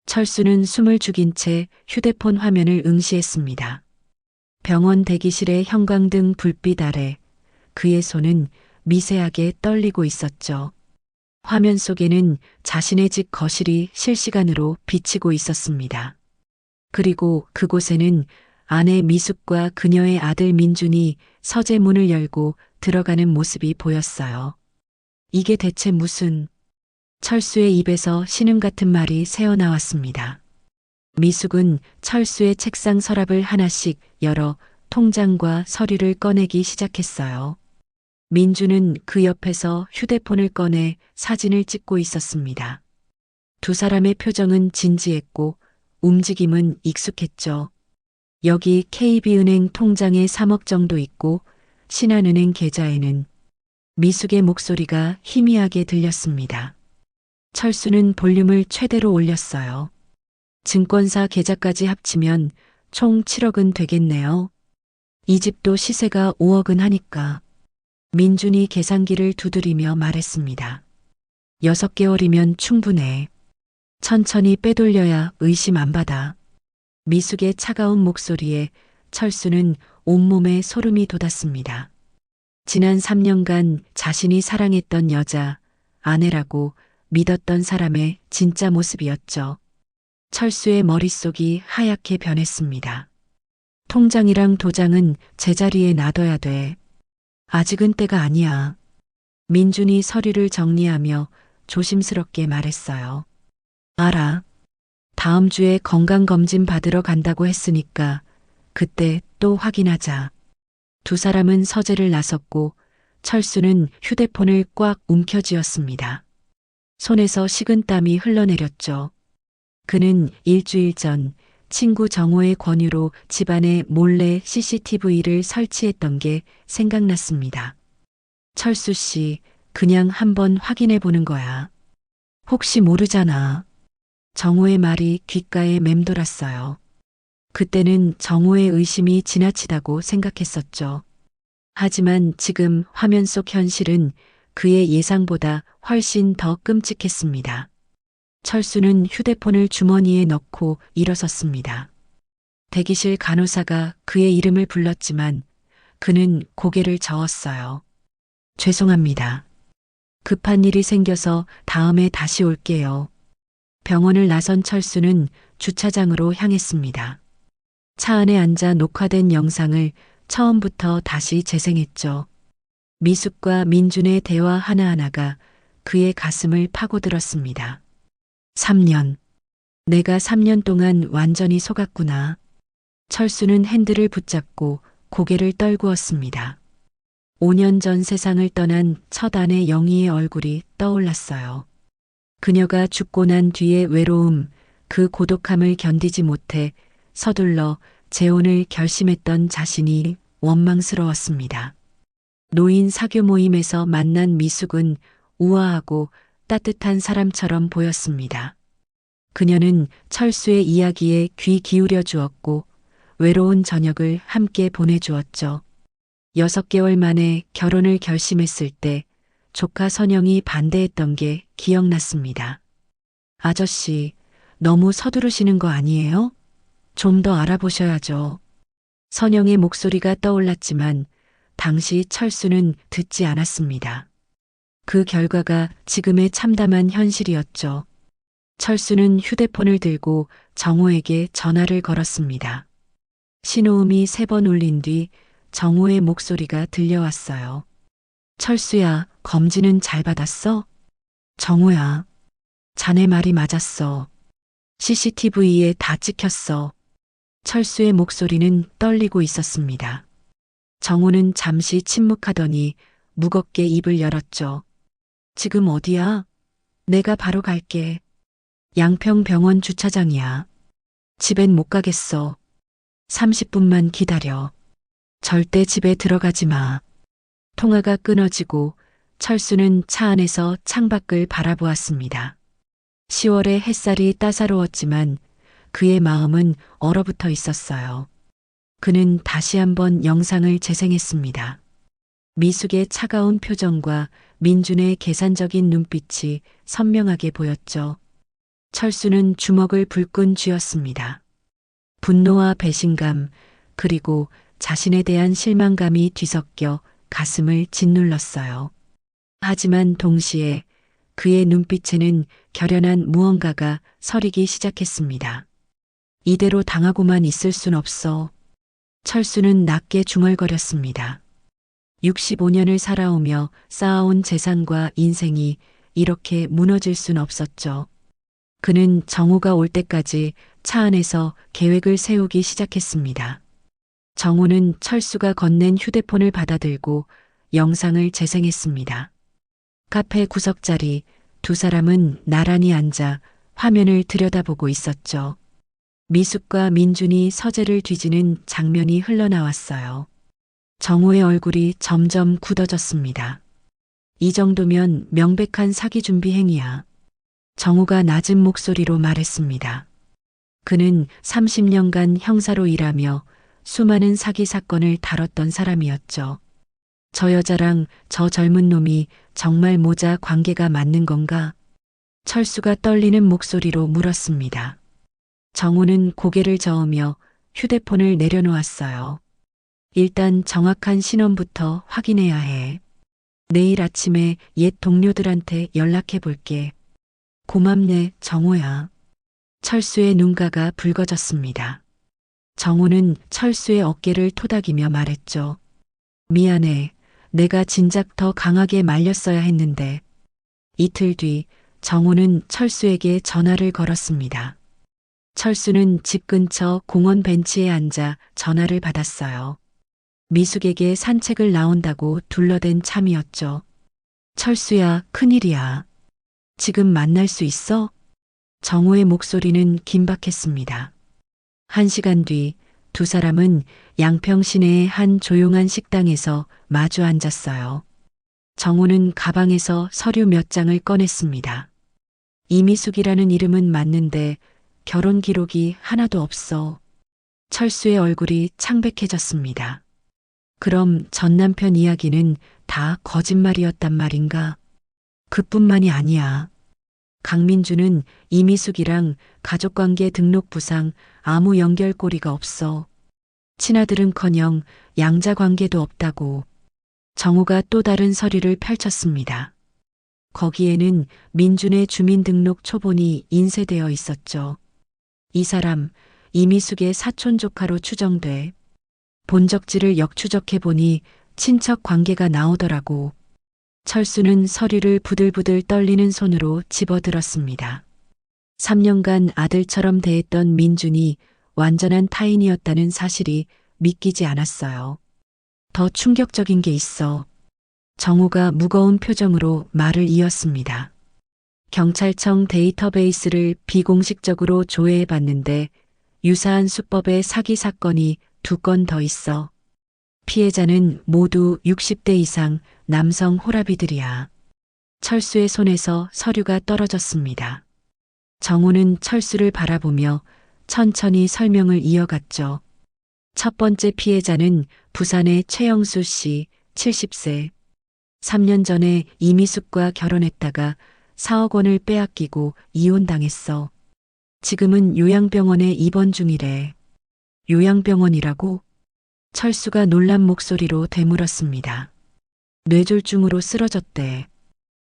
철수는 숨을 죽인 채 휴대폰 화면을 응시했습니다. 병원 대기실의 형광등 불빛 아래 그의 손은 미세하게 떨리고 있었죠. 화면 속에는 자신의 집 거실이 실시간으로 비치고 있었습니다. 그리고 그곳에는 아내 미숙과 그녀의 아들 민준이 서재 문을 열고 들어가는 모습이 보였어요. 이게 대체 무슨... 철수의 입에서 신음 같은 말이 새어나왔습니다. 미숙은 철수의 책상 서랍을 하나씩 열어 통장과 서류를 꺼내기 시작했어요. 민주는 그 옆에서 휴대폰을 꺼내 사진을 찍고 있었습니다. 두 사람의 표정은 진지했고 움직임은 익숙했죠. 여기 KB은행 통장에 3억 정도 있고 신한은행 계좌에는... 미숙의 목소리가 희미하게 들렸습니다. 철수는 볼륨을 최대로 올렸어요. 증권사 계좌까지 합치면 총 7억은 되겠네요. 이 집도 시세가 5억은 하니까. 민준이 계산기를 두드리며 말했습니다. 6개월이면 충분해. 천천히 빼돌려야 의심 안 받아. 미숙의 차가운 목소리에 철수는 온몸에 소름이 돋았습니다. 지난 3년간 자신이 사랑했던 여자, 아내라고 믿었던 사람의 진짜 모습이었죠. 철수의 머릿속이 하얗게 변했습니다. 통장이랑 도장은 제자리에 놔둬야 돼. 아직은 때가 아니야. 민준이 서류를 정리하며 조심스럽게 말했어요. 알아. 다음 주에 건강검진 받으러 간다고 했으니까 그때 또 확인하자. 두 사람은 서재를 나섰고 철수는 휴대폰을 꽉 움켜쥐었습니다. 손에서 식은땀이 흘러내렸죠. 그는 일주일 전 친구 정호의 권유로 집안에 몰래 CCTV를 설치했던 게 생각났습니다. 철수 씨, 그냥 한번 확인해 보는 거야. 혹시 모르잖아. 정호의 말이 귓가에 맴돌았어요. 그때는 정호의 의심이 지나치다고 생각했었죠. 하지만 지금 화면 속 현실은 그의 예상보다 훨씬 더 끔찍했습니다. 철수는 휴대폰을 주머니에 넣고 일어섰습니다. 대기실 간호사가 그의 이름을 불렀지만 그는 고개를 저었어요. 죄송합니다. 급한 일이 생겨서 다음에 다시 올게요. 병원을 나선 철수는 주차장으로 향했습니다. 차 안에 앉아 녹화된 영상을 처음부터 다시 재생했죠. 미숙과 민준의 대화 하나하나가 그의 가슴을 파고들었습니다. 3년. 내가 3년 동안 완전히 속았구나. 철수는 핸들을 붙잡고 고개를 떨구었습니다. 5년 전 세상을 떠난 첫 아내 영희의 얼굴이 떠올랐어요. 그녀가 죽고 난 뒤의 외로움, 그 고독함을 견디지 못해 서둘러 재혼을 결심했던 자신이 원망스러웠습니다. 노인 사교 모임에서 만난 미숙은 우아하고 따뜻한 사람처럼 보였습니다. 그녀는 철수의 이야기에 귀 기울여 주었고 외로운 저녁을 함께 보내주었죠. 6개월 만에 결혼을 결심했을 때 조카 선영이 반대했던 게 기억났습니다. 아저씨, 너무 서두르시는 거 아니에요? 좀 더 알아보셔야죠. 선영의 목소리가 떠올랐지만 당시 철수는 듣지 않았습니다. 그 결과가 지금의 참담한 현실이었죠. 철수는 휴대폰을 들고 정호에게 전화를 걸었습니다. 신호음이 3번 울린 뒤 정호의 목소리가 들려왔어요. 철수야, 검진은 잘 받았어? 정호야, 자네 말이 맞았어. CCTV에 다 찍혔어. 철수의 목소리는 떨리고 있었습니다. 정호는 잠시 침묵하더니 무겁게 입을 열었죠. 지금 어디야? 내가 바로 갈게. 양평병원 주차장이야. 집엔 못 가겠어. 30분만 기다려. 절대 집에 들어가지 마. 통화가 끊어지고 철수는 차 안에서 창밖을 바라보았습니다. 10월의 햇살이 따사로웠지만 그의 마음은 얼어붙어 있었어요. 그는 다시 한번 영상을 재생했습니다. 미숙의 차가운 표정과 민준의 계산적인 눈빛이 선명하게 보였죠. 철수는 주먹을 불끈 쥐었습니다. 분노와 배신감, 그리고 자신에 대한 실망감이 뒤섞여 가슴을 짓눌렀어요. 하지만 동시에 그의 눈빛에는 결연한 무언가가 서리기 시작했습니다. 이대로 당하고만 있을 순 없어. 철수는 낮게 중얼거렸습니다. 65년을 살아오며 쌓아온 재산과 인생이 이렇게 무너질 순 없었죠. 그는 정우가 올 때까지 차 안에서 계획을 세우기 시작했습니다. 정우는 철수가 건넨 휴대폰을 받아들고 영상을 재생했습니다. 카페 구석자리 두 사람은 나란히 앉아 화면을 들여다보고 있었죠. 미숙과 민준이 서재를 뒤지는 장면이 흘러나왔어요. 정우의 얼굴이 점점 굳어졌습니다. 이 정도면 명백한 사기 준비 행위야. 정우가 낮은 목소리로 말했습니다. 그는 30년간 형사로 일하며 수많은 사기 사건을 다뤘던 사람이었죠. 저 여자랑 저 젊은 놈이 정말 모자 관계가 맞는 건가? 철수가 떨리는 목소리로 물었습니다. 정우는 고개를 저으며 휴대폰을 내려놓았어요. 일단 정확한 신원부터 확인해야 해. 내일 아침에 옛 동료들한테 연락해 볼게. 고맙네, 정우야. 철수의 눈가가 붉어졌습니다. 정우는 철수의 어깨를 토닥이며 말했죠. 미안해. 내가 진작 더 강하게 말렸어야 했는데. 이틀 뒤 정우는 철수에게 전화를 걸었습니다. 철수는 집 근처 공원 벤치에 앉아 전화를 받았어요. 미숙에게 산책을 나온다고 둘러댄 참이었죠. 철수야, 큰일이야. 지금 만날 수 있어? 정우의 목소리는 긴박했습니다. 1시간 뒤 두 사람은 양평 시내의 한 조용한 식당에서 마주 앉았어요. 정우는 가방에서 서류 몇 장을 꺼냈습니다. 이미숙이라는 이름은 맞는데 결혼 기록이 하나도 없어. 철수의 얼굴이 창백해졌습니다. 그럼 전 남편 이야기는 다 거짓말이었단 말인가? 그뿐만이 아니야. 강민주는 이미숙이랑 가족관계 등록부상 아무 연결고리가 없어. 친아들은커녕 양자관계도 없다고. 정우가 또 다른 서류를 펼쳤습니다. 거기에는 민준의 주민등록 초본이 인쇄되어 있었죠. 이 사람 이미숙의 사촌 조카로 추정돼. 본적지를 역추적해보니 친척 관계가 나오더라고. 철수는 서류를 부들부들 떨리는 손으로 집어들었습니다. 3년간 아들처럼 대했던 민준이 완전한 타인이었다는 사실이 믿기지 않았어요. 더 충격적인 게 있어. 정우가 무거운 표정으로 말을 이었습니다. 경찰청 데이터베이스를 비공식적으로 조회해 봤는데 유사한 수법의 사기 사건이 2건 더 있어. 피해자는 모두 60대 이상 남성 호라비들이야. 철수의 손에서 서류가 떨어졌습니다. 정우는 철수를 바라보며 천천히 설명을 이어갔죠. 첫 번째 피해자는 부산의 최영수 씨, 70세. 3년 전에 이미숙과 결혼했다가 4억 원을 빼앗기고 이혼당했어. 지금은 요양병원에 입원 중이래. 요양병원이라고? 철수가 놀란 목소리로 되물었습니다. 뇌졸중으로 쓰러졌대.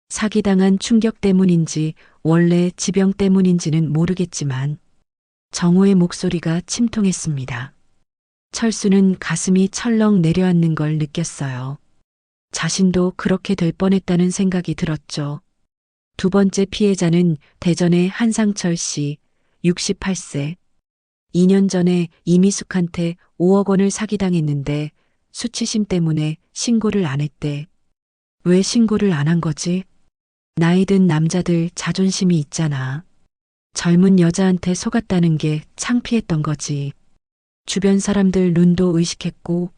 사기당한 충격 때문인지 원래 지병 때문인지는 모르겠지만 정우의 목소리가 침통했습니다. 철수는 가슴이 철렁 내려앉는 걸 느꼈어요. 자신도 그렇게 될 뻔했다는 생각이 들었죠. 두 번째 피해자는 대전의 한상철 씨, 68세. 2년 전에 이미숙한테 5억 원을 사기당했는데 수치심 때문에 신고를 안 했대. 왜 신고를 안 한 거지? 나이 든 남자들 자존심이 있잖아. 젊은 여자한테 속았다는 게 창피했던 거지. 주변 사람들 눈도 의식했고.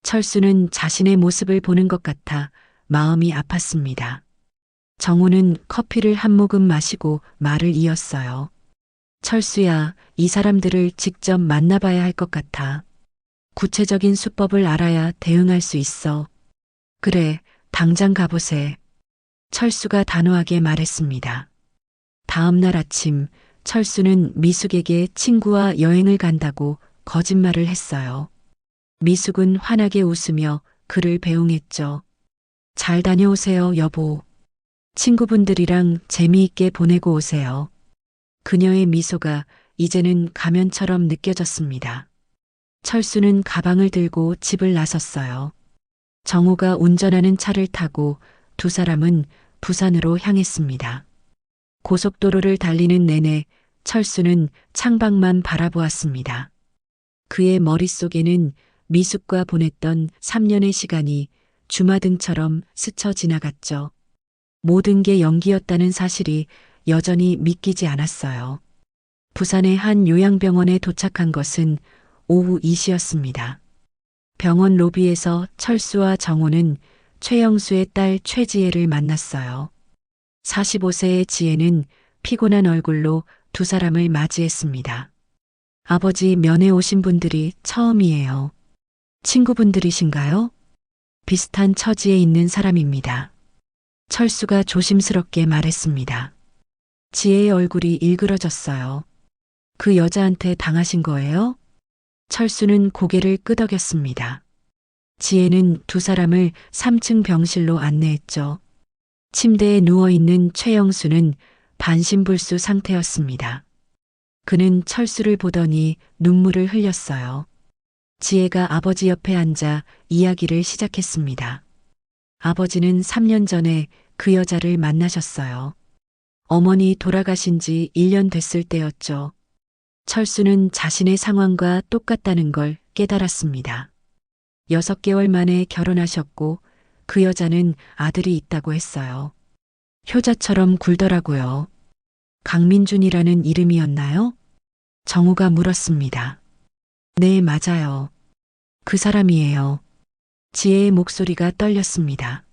철수는 자신의 모습을 보는 것 같아 마음이 아팠습니다. 정우는 커피를 한 모금 마시고 말을 이었어요. 철수야, 이 사람들을 직접 만나봐야 할 것 같아. 구체적인 수법을 알아야 대응할 수 있어. 그래, 당장 가보세. 철수가 단호하게 말했습니다. 다음 날 아침 철수는 미숙에게 친구와 여행을 간다고 거짓말을 했어요. 미숙은 환하게 웃으며 그를 배웅했죠. 잘 다녀오세요, 여보. 친구분들이랑 재미있게 보내고 오세요. 그녀의 미소가 이제는 가면처럼 느껴졌습니다. 철수는 가방을 들고 집을 나섰어요. 정우가 운전하는 차를 타고 두 사람은 부산으로 향했습니다. 고속도로를 달리는 내내 철수는 창밖만 바라보았습니다. 그의 머릿속에는 미숙과 보냈던 3년의 시간이 주마등처럼 스쳐 지나갔죠. 모든 게 연기였다는 사실이 여전히 믿기지 않았어요. 부산의 한 요양병원에 도착한 것은 오후 2시였습니다. 병원 로비에서 철수와 정호는 최영수의 딸 최지혜를 만났어요. 45세의 지혜는 피곤한 얼굴로 두 사람을 맞이했습니다. 아버지 면회 오신 분들이 처음이에요. 친구분들이신가요? 비슷한 처지에 있는 사람입니다. 철수가 조심스럽게 말했습니다. 지혜의 얼굴이 일그러졌어요. 그 여자한테 당하신 거예요? 철수는 고개를 끄덕였습니다. 지혜는 두 사람을 3층 병실로 안내했죠. 침대에 누워있는 최영수는 반신불수 상태였습니다. 그는 철수를 보더니 눈물을 흘렸어요. 지혜가 아버지 옆에 앉아 이야기를 시작했습니다. 아버지는 3년 전에 그 여자를 만나셨어요. 어머니 돌아가신 지 1년 됐을 때였죠. 철수는 자신의 상황과 똑같다는 걸 깨달았습니다. 6개월 만에 결혼하셨고 그 여자는 아들이 있다고 했어요. 효자처럼 굴더라고요. 강민준이라는 이름이었나요? 정우가 물었습니다. 네, 맞아요. 그 사람이에요. 지혜의 목소리가 떨렸습니다.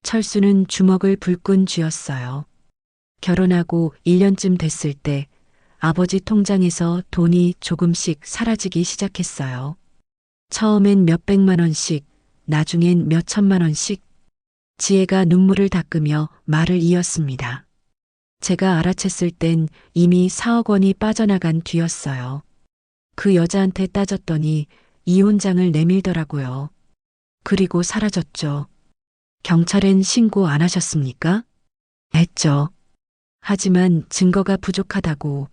철수는 주먹을 불끈 쥐었어요. 결혼하고 1년쯤 됐을 때 아버지 통장에서 돈이 조금씩 사라지기 시작했어요. 처음엔 몇백만 원씩, 나중엔 몇천만 원씩. 지혜가 눈물을 닦으며 말을 이었습니다. 제가 알아챘을 땐 이미 4억 원이 빠져나간 뒤였어요. 그 여자한테 따졌더니 이혼장을 내밀더라고요. 그리고 사라졌죠. 경찰엔 신고 안 하셨습니까? 했죠. 하지만 증거가 부족하다고.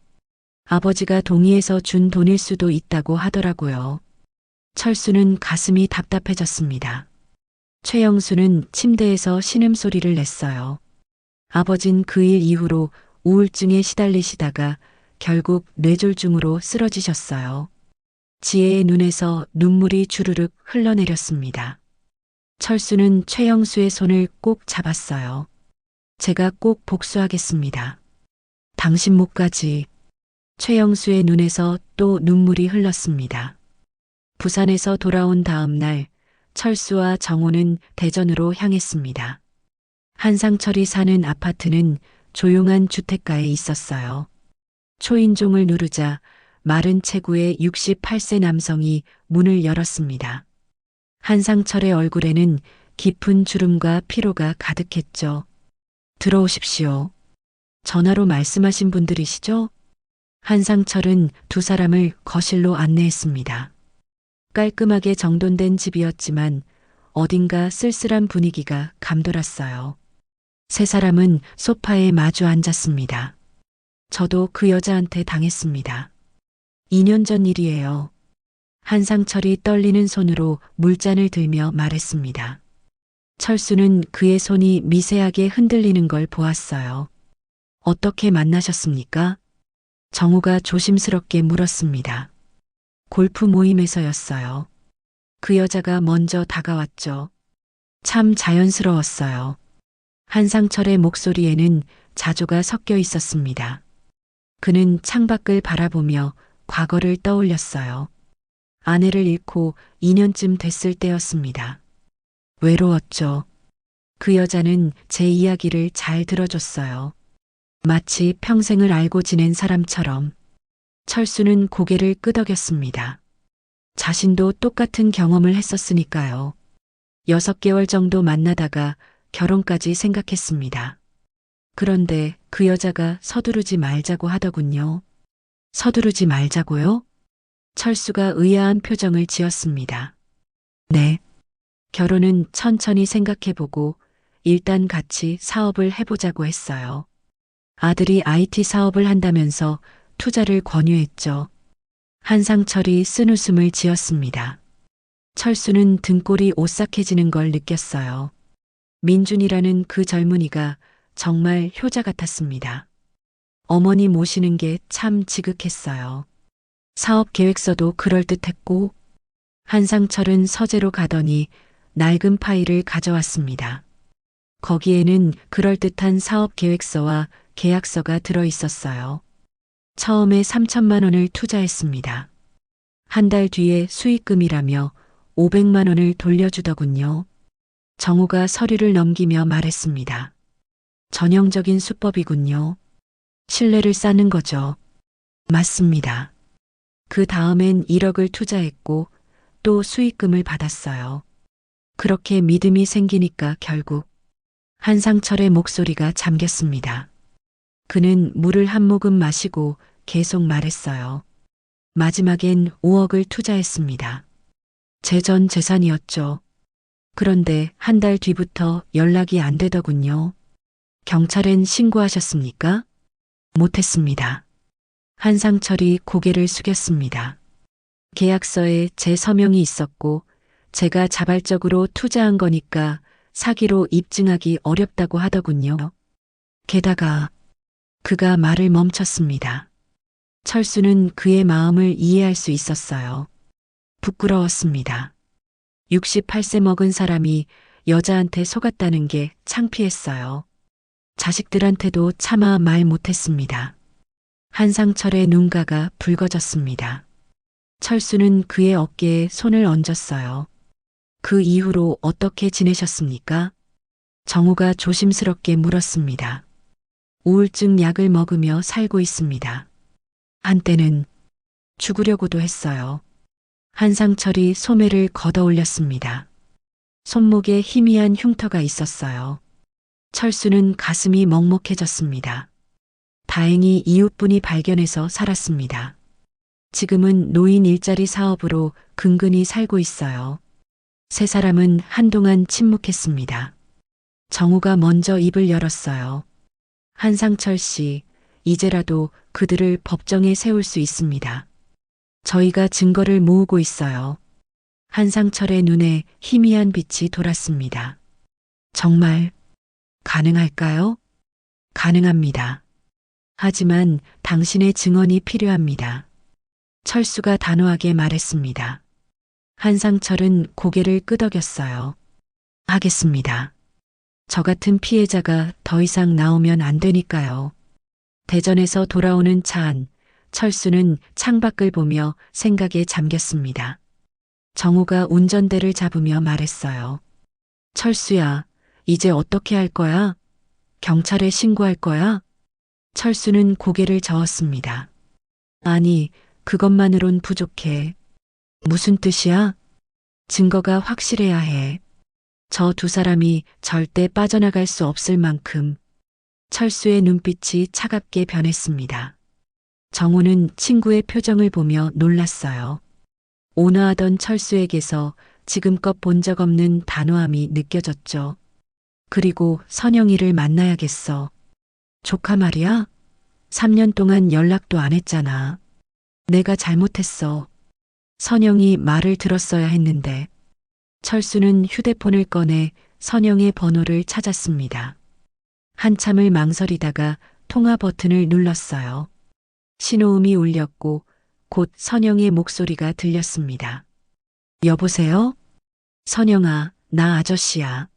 아버지가 동의해서 준 돈일 수도 있다고 하더라고요. 철수는 가슴이 답답해졌습니다. 최영수는 침대에서 신음소리를 냈어요. 아버진 그 일 이후로 우울증에 시달리시다가 결국 뇌졸중으로 쓰러지셨어요. 지혜의 눈에서 눈물이 주르륵 흘러내렸습니다. 철수는 최영수의 손을 꼭 잡았어요. 제가 꼭 복수하겠습니다. 당신 목까지. 최영수의 눈에서 또 눈물이 흘렀습니다. 부산에서 돌아온 다음 날 철수와 정호는 대전으로 향했습니다. 한상철이 사는 아파트는 조용한 주택가에 있었어요. 초인종을 누르자 마른 체구의 68세 남성이 문을 열었습니다. 한상철의 얼굴에는 깊은 주름과 피로가 가득했죠. 들어오십시오. 전화로 말씀하신 분들이시죠? 한상철은 두 사람을 거실로 안내했습니다. 깔끔하게 정돈된 집이었지만 어딘가 쓸쓸한 분위기가 감돌았어요. 세 사람은 소파에 마주 앉았습니다. 저도 그 여자한테 당했습니다. 2년 전 일이에요. 한상철이 떨리는 손으로 물잔을 들며 말했습니다. 철수는 그의 손이 미세하게 흔들리는 걸 보았어요. 어떻게 만나셨습니까? 정우가 조심스럽게 물었습니다. 골프 모임에서였어요. 그 여자가 먼저 다가왔죠. 참 자연스러웠어요. 한상철의 목소리에는 자조가 섞여 있었습니다. 그는 창밖을 바라보며 과거를 떠올렸어요. 아내를 잃고 2년쯤 됐을 때였습니다. 외로웠죠. 그 여자는 제 이야기를 잘 들어줬어요. 마치 평생을 알고 지낸 사람처럼. 철수는 고개를 끄덕였습니다. 자신도 똑같은 경험을 했었으니까요. 6개월 정도 만나다가 결혼까지 생각했습니다. 그런데 그 여자가 서두르지 말자고 하더군요. 서두르지 말자고요? 철수가 의아한 표정을 지었습니다. 네. 결혼은 천천히 생각해보고 일단 같이 사업을 해보자고 했어요. 아들이 IT 사업을 한다면서 투자를 권유했죠. 한상철이 쓴웃음을 지었습니다. 철수는 등골이 오싹해지는 걸 느꼈어요. 민준이라는 그 젊은이가 정말 효자 같았습니다. 어머니 모시는 게 참 지극했어요. 사업 계획서도 그럴듯했고, 한상철은 서재로 가더니 낡은 파일을 가져왔습니다. 거기에는 그럴듯한 사업 계획서와 계약서가 들어 있었어요. 처음에 3천만 원을 투자했습니다. 한 달 뒤에 수익금이라며 500만 원을 돌려주더군요. 정우가 서류를 넘기며 말했습니다. 전형적인 수법이군요. 신뢰를 쌓는 거죠. 맞습니다. 그 다음엔 1억을 투자했고 또 수익금을 받았어요. 그렇게 믿음이 생기니까 결국 한상철의 목소리가 잠겼습니다. 그는 물을 한 모금 마시고 계속 말했어요. 마지막엔 5억을 투자했습니다. 제 전 재산이었죠. 그런데 한 달 뒤부터 연락이 안 되더군요. 경찰엔 신고하셨습니까? 못했습니다. 한상철이 고개를 숙였습니다. 계약서에 제 서명이 있었고 제가 자발적으로 투자한 거니까 사기로 입증하기 어렵다고 하더군요. 게다가 그가 말을 멈췄습니다. 철수는 그의 마음을 이해할 수 있었어요. 부끄러웠습니다. 68세 먹은 사람이 여자한테 속았다는 게 창피했어요. 자식들한테도 차마 말 못했습니다. 한상철의 눈가가 붉어졌습니다. 철수는 그의 어깨에 손을 얹었어요. 그 이후로 어떻게 지내셨습니까? 정우가 조심스럽게 물었습니다. 우울증 약을 먹으며 살고 있습니다. 한때는 죽으려고도 했어요. 한상철이 소매를 걷어 올렸습니다. 손목에 희미한 흉터가 있었어요. 철수는 가슴이 먹먹해졌습니다. 다행히 이웃분이 발견해서 살았습니다. 지금은 노인 일자리 사업으로 근근히 살고 있어요. 세 사람은 한동안 침묵했습니다. 정우가 먼저 입을 열었어요. 한상철 씨, 이제라도 그들을 법정에 세울 수 있습니다. 저희가 증거를 모으고 있어요. 한상철의 눈에 희미한 빛이 돌았습니다. 정말 가능할까요? 가능합니다. 하지만 당신의 증언이 필요합니다. 철수가 단호하게 말했습니다. 한상철은 고개를 끄덕였어요. 하겠습니다. 저 같은 피해자가 더 이상 나오면 안 되니까요. 대전에서 돌아오는 차 안, 철수는 창밖을 보며 생각에 잠겼습니다. 정우가 운전대를 잡으며 말했어요. 철수야, 이제 어떻게 할 거야? 경찰에 신고할 거야? 철수는 고개를 저었습니다. 아니, 그것만으론 부족해. 무슨 뜻이야? 증거가 확실해야 해. 저 두 사람이 절대 빠져나갈 수 없을 만큼. 철수의 눈빛이 차갑게 변했습니다. 정우는 친구의 표정을 보며 놀랐어요. 온화하던 철수에게서 지금껏 본 적 없는 단호함이 느껴졌죠. 그리고 선영이를 만나야겠어. 조카 말이야? 3년 동안 연락도 안 했잖아. 내가 잘못했어. 선영이 말을 들었어야 했는데. 철수는 휴대폰을 꺼내 선영의 번호를 찾았습니다. 한참을 망설이다가 통화 버튼을 눌렀어요. 신호음이 울렸고 곧 선영의 목소리가 들렸습니다. 여보세요? 선영아, 나 아저씨야.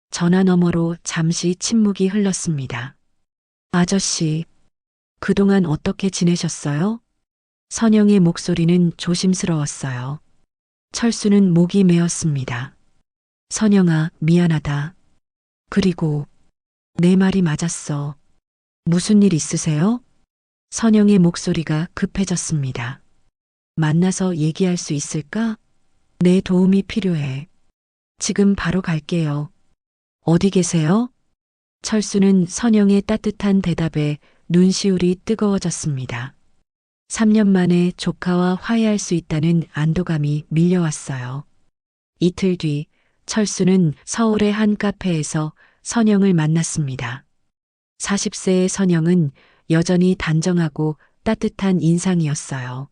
전화 너머로 잠시 침묵이 흘렀습니다. 아저씨, 그동안 어떻게 지내셨어요? 선영의 목소리는 조심스러웠어요. 철수는 목이 메었습니다. 선영아, 미안하다. 그리고 내 말이 맞았어. 무슨 일 있으세요? 선영의 목소리가 급해졌습니다. 만나서 얘기할 수 있을까? 내 도움이 필요해. 지금 바로 갈게요. 어디 계세요? 철수는 선영의 따뜻한 대답에 눈시울이 뜨거워졌습니다. 3년 만에 조카와 화해할 수 있다는 안도감이 밀려왔어요. 이틀 뒤 철수는 서울의 한 카페에서 선영을 만났습니다. 40세의 선영은 여전히 단정하고 따뜻한 인상이었어요.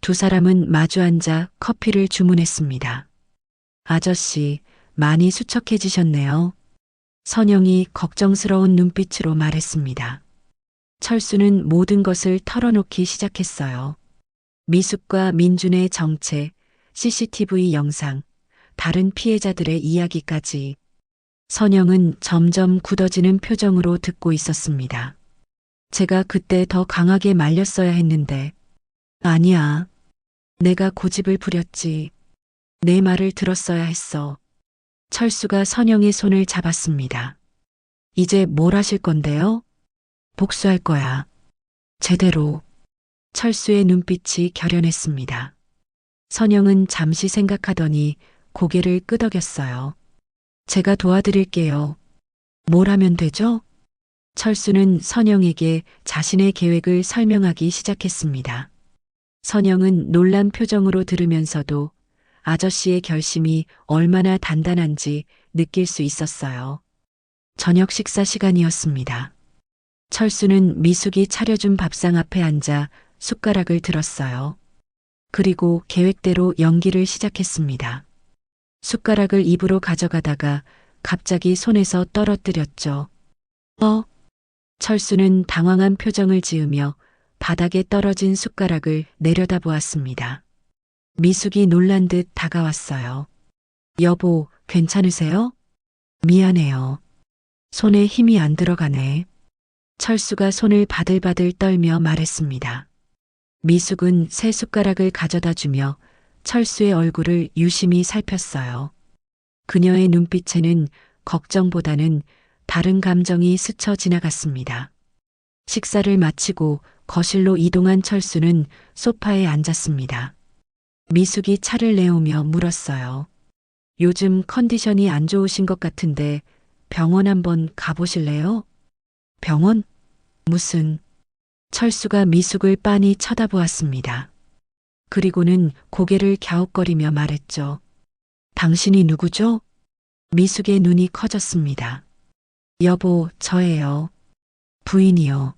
두 사람은 마주 앉아 커피를 주문했습니다. 아저씨, 많이 수척해지셨네요. 선영이 걱정스러운 눈빛으로 말했습니다. 철수는 모든 것을 털어놓기 시작했어요. 미숙과 민준의 정체, CCTV 영상, 다른 피해자들의 이야기까지. 선영은 점점 굳어지는 표정으로 듣고 있었습니다. 제가 그때 더 강하게 말렸어야 했는데. 아니야. 내가 고집을 부렸지. 내 말을 들었어야 했어. 철수가 선영의 손을 잡았습니다. 이제 뭘 하실 건데요? 복수할 거야. 제대로. 철수의 눈빛이 결연했습니다. 선영은 잠시 생각하더니 고개를 끄덕였어요. 제가 도와드릴게요. 뭘 하면 되죠? 철수는 선영에게 자신의 계획을 설명하기 시작했습니다. 선영은 놀란 표정으로 들으면서도 아저씨의 결심이 얼마나 단단한지 느낄 수 있었어요. 저녁 식사 시간이었습니다. 철수는 미숙이 차려준 밥상 앞에 앉아 숟가락을 들었어요. 그리고 계획대로 연기를 시작했습니다. 숟가락을 입으로 가져가다가 갑자기 손에서 떨어뜨렸죠. 철수는 당황한 표정을 지으며 바닥에 떨어진 숟가락을 내려다보았습니다. 미숙이 놀란 듯 다가왔어요. 여보, 괜찮으세요? 미안해요. 손에 힘이 안 들어가네. 철수가 손을 바들바들 떨며 말했습니다. 미숙은 새 숟가락을 가져다 주며 철수의 얼굴을 유심히 살폈어요. 그녀의 눈빛에는 걱정보다는 다른 감정이 스쳐 지나갔습니다. 식사를 마치고 거실로 이동한 철수는 소파에 앉았습니다. 미숙이 차를 내오며 물었어요. 요즘 컨디션이 안 좋으신 것 같은데 병원 한번 가보실래요? 병원? 무슨? 철수가 미숙을 빤히 쳐다보았습니다. 그리고는 고개를 갸웃거리며 말했죠. 당신이 누구죠? 미숙의 눈이 커졌습니다. 여보, 저예요. 부인이요.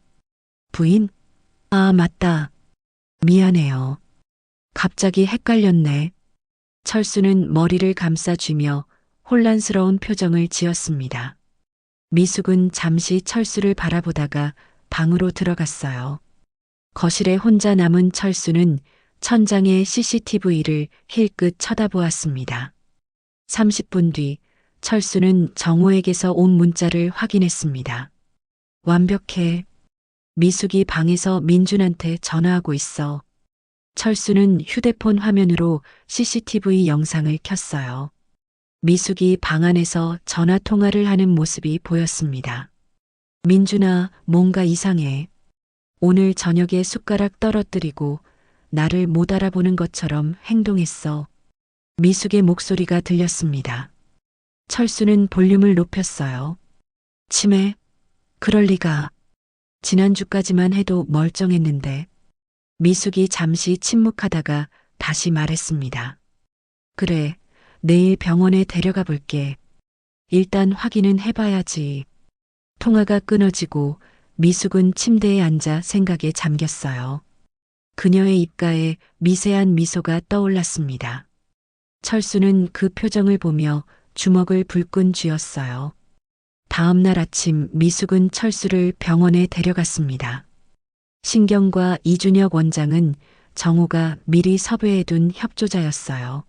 부인? 아, 맞다. 미안해요. 갑자기 헷갈렸네. 철수는 머리를 감싸쥐며 혼란스러운 표정을 지었습니다. 미숙은 잠시 철수를 바라보다가 방으로 들어갔어요. 거실에 혼자 남은 철수는 천장의 CCTV를 힐끗 쳐다보았습니다. 30분 뒤 철수는 정호에게서 온 문자를 확인했습니다. 완벽해. 미숙이 방에서 민준한테 전화하고 있어. 철수는 휴대폰 화면으로 CCTV 영상을 켰어요. 미숙이 방 안에서 전화 통화를 하는 모습이 보였습니다. 민준아, 뭔가 이상해. 오늘 저녁에 숟가락 떨어뜨리고 나를 못 알아보는 것처럼 행동했어. 미숙의 목소리가 들렸습니다. 철수는 볼륨을 높였어요. 치매? 그럴 리가. 지난주까지만 해도 멀쩡했는데. 미숙이 잠시 침묵하다가 다시 말했습니다. 그래, 내일 병원에 데려가 볼게. 일단 확인은 해봐야지. 통화가 끊어지고 미숙은 침대에 앉아 생각에 잠겼어요. 그녀의 입가에 미세한 미소가 떠올랐습니다. 철수는 그 표정을 보며 주먹을 불끈 쥐었어요. 다음 날 아침 미숙은 철수를 병원에 데려갔습니다. 신경과 이준혁 원장은 정호가 미리 섭외해둔 협조자였어요.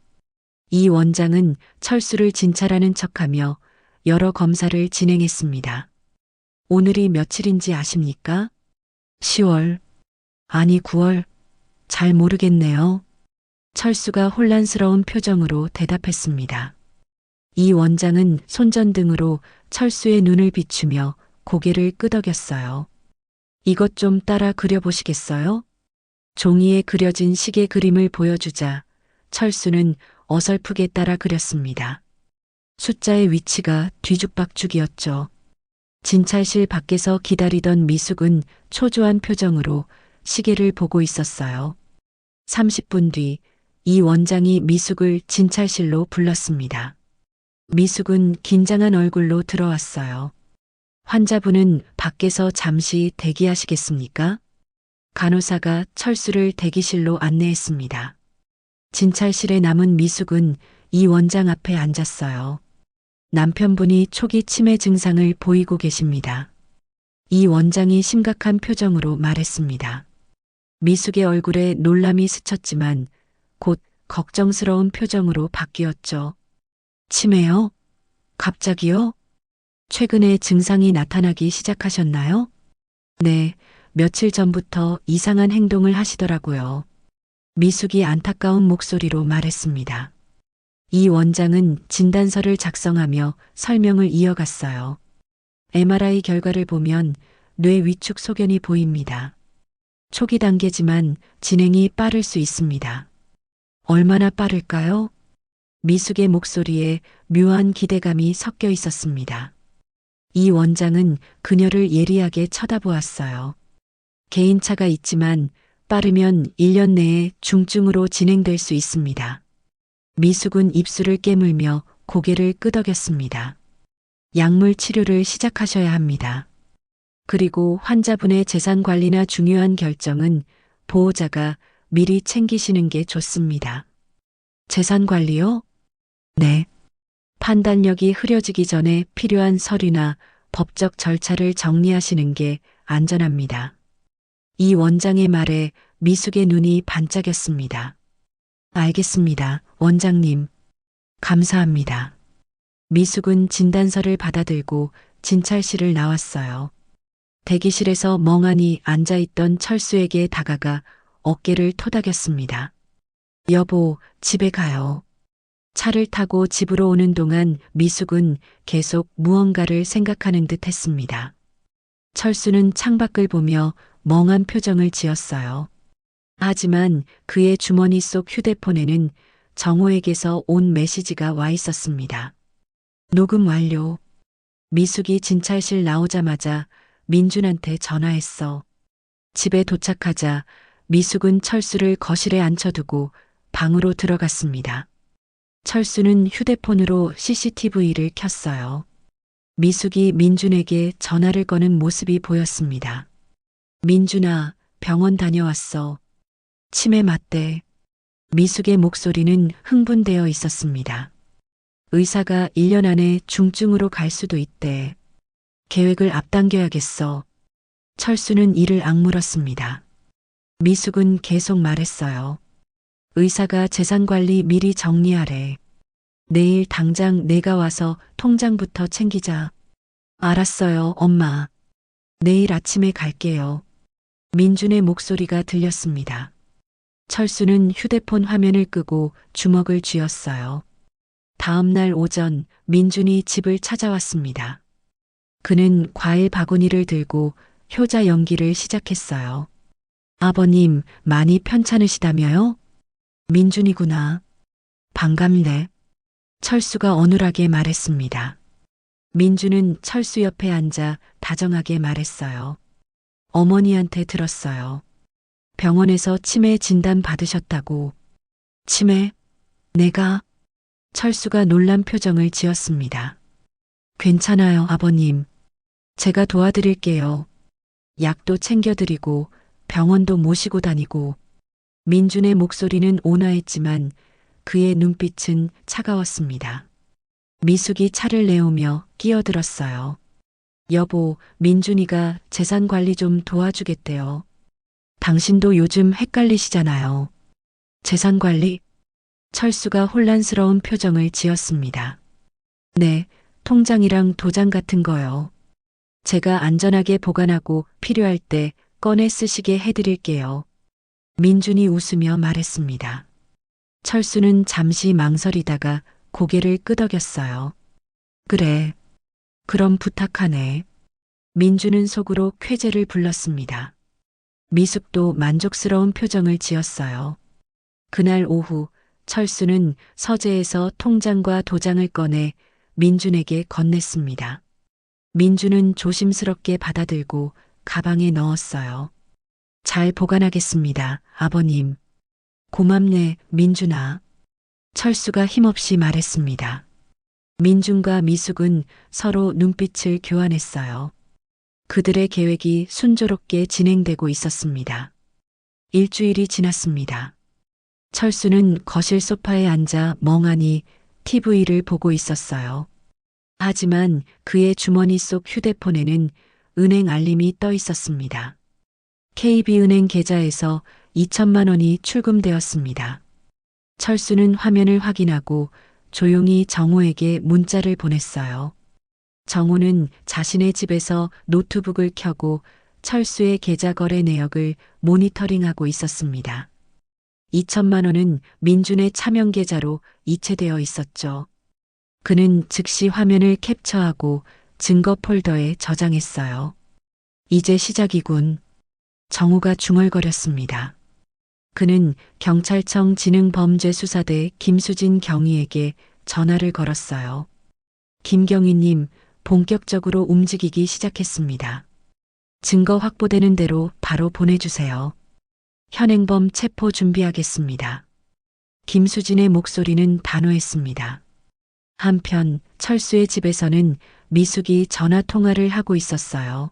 이 원장은 철수를 진찰하는 척하며 여러 검사를 진행했습니다. 오늘이 며칠인지 아십니까? 10월. 아니 9월. 잘 모르겠네요. 철수가 혼란스러운 표정으로 대답했습니다. 이 원장은 손전등으로 철수의 눈을 비추며 고개를 끄덕였어요. 이것 좀 따라 그려보시겠어요? 종이에 그려진 시계 그림을 보여주자 철수는 어설프게 따라 그렸습니다. 숫자의 위치가 뒤죽박죽이었죠. 진찰실 밖에서 기다리던 미숙은 초조한 표정으로 시계를 보고 있었어요. 30분 뒤 이 원장이 미숙을 진찰실로 불렀습니다. 미숙은 긴장한 얼굴로 들어왔어요. 환자분은 밖에서 잠시 대기하시겠습니까? 간호사가 철수를 대기실로 안내했습니다. 진찰실에 남은 미숙은 이 원장 앞에 앉았어요. 남편분이 초기 치매 증상을 보이고 계십니다. 이 원장이 심각한 표정으로 말했습니다. 미숙의 얼굴에 놀람이 스쳤지만 곧 걱정스러운 표정으로 바뀌었죠. 치매요? 갑자기요? 최근에 증상이 나타나기 시작하셨나요? 네, 며칠 전부터 이상한 행동을 하시더라고요. 미숙이 안타까운 목소리로 말했습니다. 이 원장은 진단서를 작성하며 설명을 이어갔어요. MRI 결과를 보면 뇌 위축 소견이 보입니다. 초기 단계지만 진행이 빠를 수 있습니다. 얼마나 빠를까요? 미숙의 목소리에 묘한 기대감이 섞여 있었습니다. 이 원장은 그녀를 예리하게 쳐다보았어요. 개인차가 있지만 빠르면 1년 내에 중증으로 진행될 수 있습니다. 미숙은 입술을 깨물며 고개를 끄덕였습니다. 약물 치료를 시작하셔야 합니다. 그리고 환자분의 재산 관리나 중요한 결정은 보호자가 미리 챙기시는 게 좋습니다. 재산 관리요? 네. 판단력이 흐려지기 전에 필요한 서류나 법적 절차를 정리하시는 게 안전합니다. 이 원장의 말에 미숙의 눈이 반짝였습니다. 알겠습니다, 원장님. 감사합니다. 미숙은 진단서를 받아들고 진찰실을 나왔어요. 대기실에서 멍하니 앉아있던 철수에게 다가가 어깨를 토닥였습니다. 여보, 집에 가요. 차를 타고 집으로 오는 동안 미숙은 계속 무언가를 생각하는 듯 했습니다. 철수는 창밖을 보며 멍한 표정을 지었어요. 하지만 그의 주머니 속 휴대폰에는 정호에게서 온 메시지가 와 있었습니다. 녹음 완료. 미숙이 진찰실 나오자마자 민준한테 전화했어. 집에 도착하자 미숙은 철수를 거실에 앉혀두고 방으로 들어갔습니다. 철수는 휴대폰으로 CCTV를 켰어요. 미숙이 민준에게 전화를 거는 모습이 보였습니다. 민준아, 병원 다녀왔어. 치매 맞대. 미숙의 목소리는 흥분되어 있었습니다. 의사가 1년 안에 중증으로 갈 수도 있대. 계획을 앞당겨야겠어. 철수는 이를 악물었습니다. 미숙은 계속 말했어요. 의사가 재산 관리 미리 정리하래. 내일 당장 내가 와서 통장부터 챙기자. 알았어요, 엄마. 내일 아침에 갈게요. 민준의 목소리가 들렸습니다. 철수는 휴대폰 화면을 끄고 주먹을 쥐었어요. 다음 날 오전 민준이 집을 찾아왔습니다. 그는 과일 바구니를 들고 효자 연기를 시작했어요. 아버님, 많이 편찮으시다며요? 민준이구나. 반갑네. 철수가 어눌하게 말했습니다. 민준은 철수 옆에 앉아 다정하게 말했어요. 어머니한테 들었어요. 병원에서 치매 진단 받으셨다고. 치매? 내가? 철수가 놀란 표정을 지었습니다. 괜찮아요, 아버님. 제가 도와드릴게요. 약도 챙겨드리고 병원도 모시고 다니고. 민준의 목소리는 온화했지만 그의 눈빛은 차가웠습니다. 미숙이 차를 내오며 끼어들었어요. 여보, 민준이가 재산 관리 좀 도와주겠대요. 당신도 요즘 헷갈리시잖아요. 재산 관리? 철수가 혼란스러운 표정을 지었습니다. 네, 통장이랑 도장 같은 거요. 제가 안전하게 보관하고 필요할 때 꺼내 쓰시게 해드릴게요. 민준이 웃으며 말했습니다. 철수는 잠시 망설이다가 고개를 끄덕였어요. 그래. 그럼 부탁하네. 민준은 속으로 쾌재를 불렀습니다. 미숙도 만족스러운 표정을 지었어요. 그날 오후 철수는 서재에서 통장과 도장을 꺼내 민준에게 건넸습니다. 민주는 조심스럽게 받아들고 가방에 넣었어요. 잘 보관하겠습니다, 아버님. 고맙네, 민준아. 철수가 힘없이 말했습니다. 민준과 미숙은 서로 눈빛을 교환했어요. 그들의 계획이 순조롭게 진행되고 있었습니다. 일주일이 지났습니다. 철수는 거실 소파에 앉아 멍하니 TV를 보고 있었어요. 하지만 그의 주머니 속 휴대폰에는 은행 알림이 떠 있었습니다. KB은행 계좌에서 2천만 원이 출금되었습니다. 철수는 화면을 확인하고 조용히 정호에게 문자를 보냈어요. 정호는 자신의 집에서 노트북을 켜고 철수의 계좌 거래 내역을 모니터링하고 있었습니다. 2천만 원은 민준의 차명 계좌로 이체되어 있었죠. 그는 즉시 화면을 캡처하고 증거 폴더에 저장했어요. 이제 시작이군. 정우가 중얼거렸습니다. 그는 경찰청 지능범죄수사대 김수진 경위에게 전화를 걸었어요. 김경위님, 본격적으로 움직이기 시작했습니다. 증거 확보되는 대로 바로 보내주세요. 현행범 체포 준비하겠습니다. 김수진의 목소리는 단호했습니다. 한편 철수의 집에서는 미숙이 전화 통화를 하고 있었어요.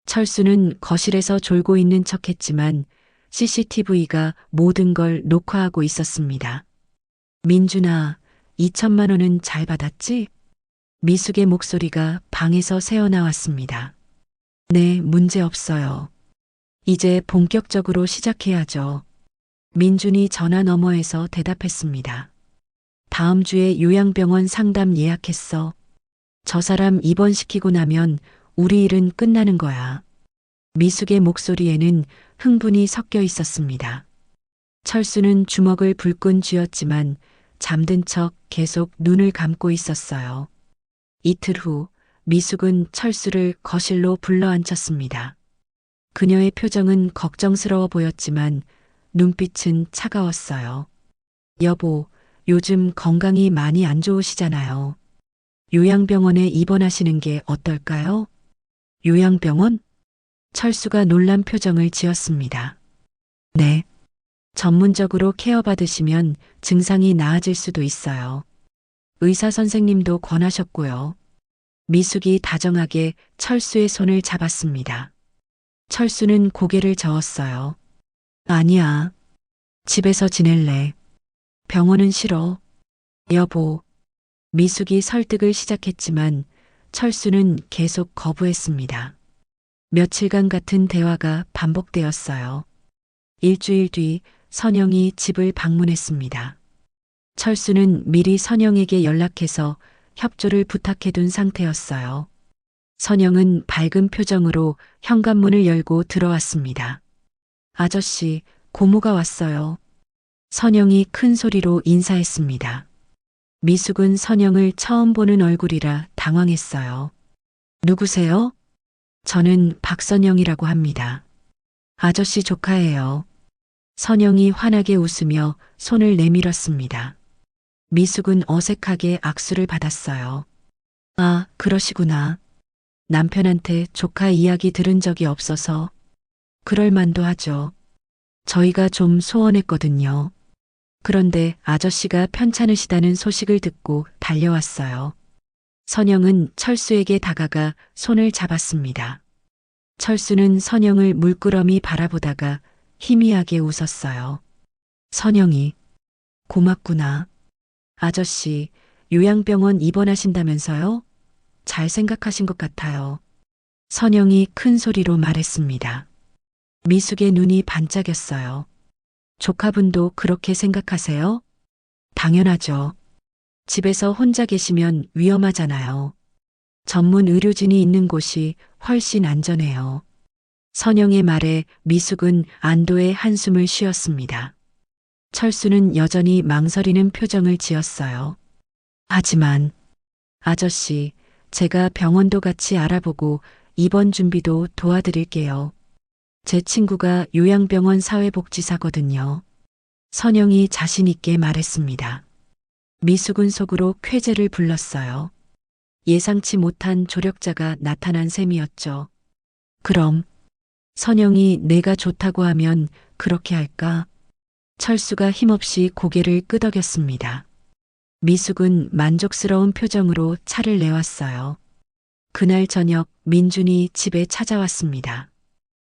철수는 거실에서 졸고 있는 척했지만 CCTV가 모든 걸 녹화하고 있었습니다. 민준아, 2천만 원은 잘 받았지? 미숙의 목소리가 방에서 새어나왔습니다. 네, 문제 없어요. 이제 본격적으로 시작해야죠. 민준이 전화 너머에서 대답했습니다. 다음 주에 요양병원 상담 예약했어. 저 사람 입원시키고 나면 우리 일은 끝나는 거야. 미숙의 목소리에는 흥분이 섞여 있었습니다. 철수는 주먹을 불끈 쥐었지만 잠든 척 계속 눈을 감고 있었어요. 이틀 후 미숙은 철수를 거실로 불러앉혔습니다. 그녀의 표정은 걱정스러워 보였지만 눈빛은 차가웠어요. 여보, 요즘 건강이 많이 안 좋으시잖아요. 요양병원에 입원하시는 게 어떨까요? 요양병원? 철수가 놀란 표정을 지었습니다. 네. 전문적으로 케어받으시면 증상이 나아질 수도 있어요. 의사 선생님도 권하셨고요. 미숙이 다정하게 철수의 손을 잡았습니다. 철수는 고개를 저었어요. 아니야. 집에서 지낼래. 병원은 싫어. 여보. 미숙이 설득을 시작했지만 철수는 계속 거부했습니다. 며칠간 같은 대화가 반복되었어요. 일주일 뒤 선영이 집을 방문했습니다. 철수는 미리 선영에게 연락해서 협조를 부탁해둔 상태였어요. 선영은 밝은 표정으로 현관문을 열고 들어왔습니다. 아저씨, 고모가 왔어요. 선영이 큰 소리로 인사했습니다. 미숙은 선영을 처음 보는 얼굴이라 당황했어요. 누구세요? 저는 박선영이라고 합니다. 아저씨 조카예요. 선영이 환하게 웃으며 손을 내밀었습니다. 미숙은 어색하게 악수를 받았어요. 아, 그러시구나. 남편한테 조카 이야기 들은 적이 없어서 그럴 만도 하죠. 저희가 좀 소원했거든요. 그런데 아저씨가 편찮으시다는 소식을 듣고 달려왔어요. 선영은 철수에게 다가가 손을 잡았습니다. 철수는 선영을 물끄러미 바라보다가 희미하게 웃었어요. 선영이, 고맙구나. 아저씨, 요양병원 입원하신다면서요? 잘 생각하신 것 같아요. 선영이 큰 소리로 말했습니다. 미숙의 눈이 반짝였어요. 조카분도 그렇게 생각하세요? 당연하죠. 집에서 혼자 계시면 위험하잖아요. 전문 의료진이 있는 곳이 훨씬 안전해요. 선영의 말에 미숙은 안도의 한숨을 쉬었습니다. 철수는 여전히 망설이는 표정을 지었어요. 하지만 아저씨, 제가 병원도 같이 알아보고 입원 준비도 도와드릴게요. 제 친구가 요양병원 사회복지사거든요. 선영이 자신 있게 말했습니다. 미숙은 속으로 쾌재를 불렀어요. 예상치 못한 조력자가 나타난 셈이었죠. 그럼 선영이 내가 좋다고 하면 그렇게 할까? 철수가 힘없이 고개를 끄덕였습니다. 미숙은 만족스러운 표정으로 차를 내왔어요. 그날 저녁 민준이 집에 찾아왔습니다.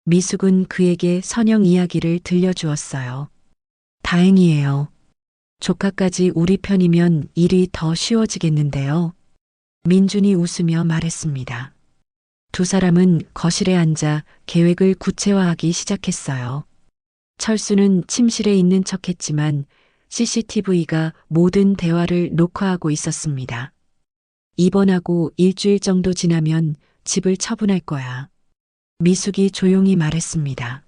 미숙은 그에게 선영 이야기를 들려주었어요. 다행이에요. 조카까지 우리 편이면 일이 더 쉬워지겠는데요. 민준이 웃으며 말했습니다. 두 사람은 거실에 앉아 계획을 구체화하기 시작했어요. 철수는 침실에 있는 척했지만 CCTV가 모든 대화를 녹화하고 있었습니다. 입원하고 일주일 정도 지나면 집을 처분할 거야. 미숙이 조용히 말했습니다.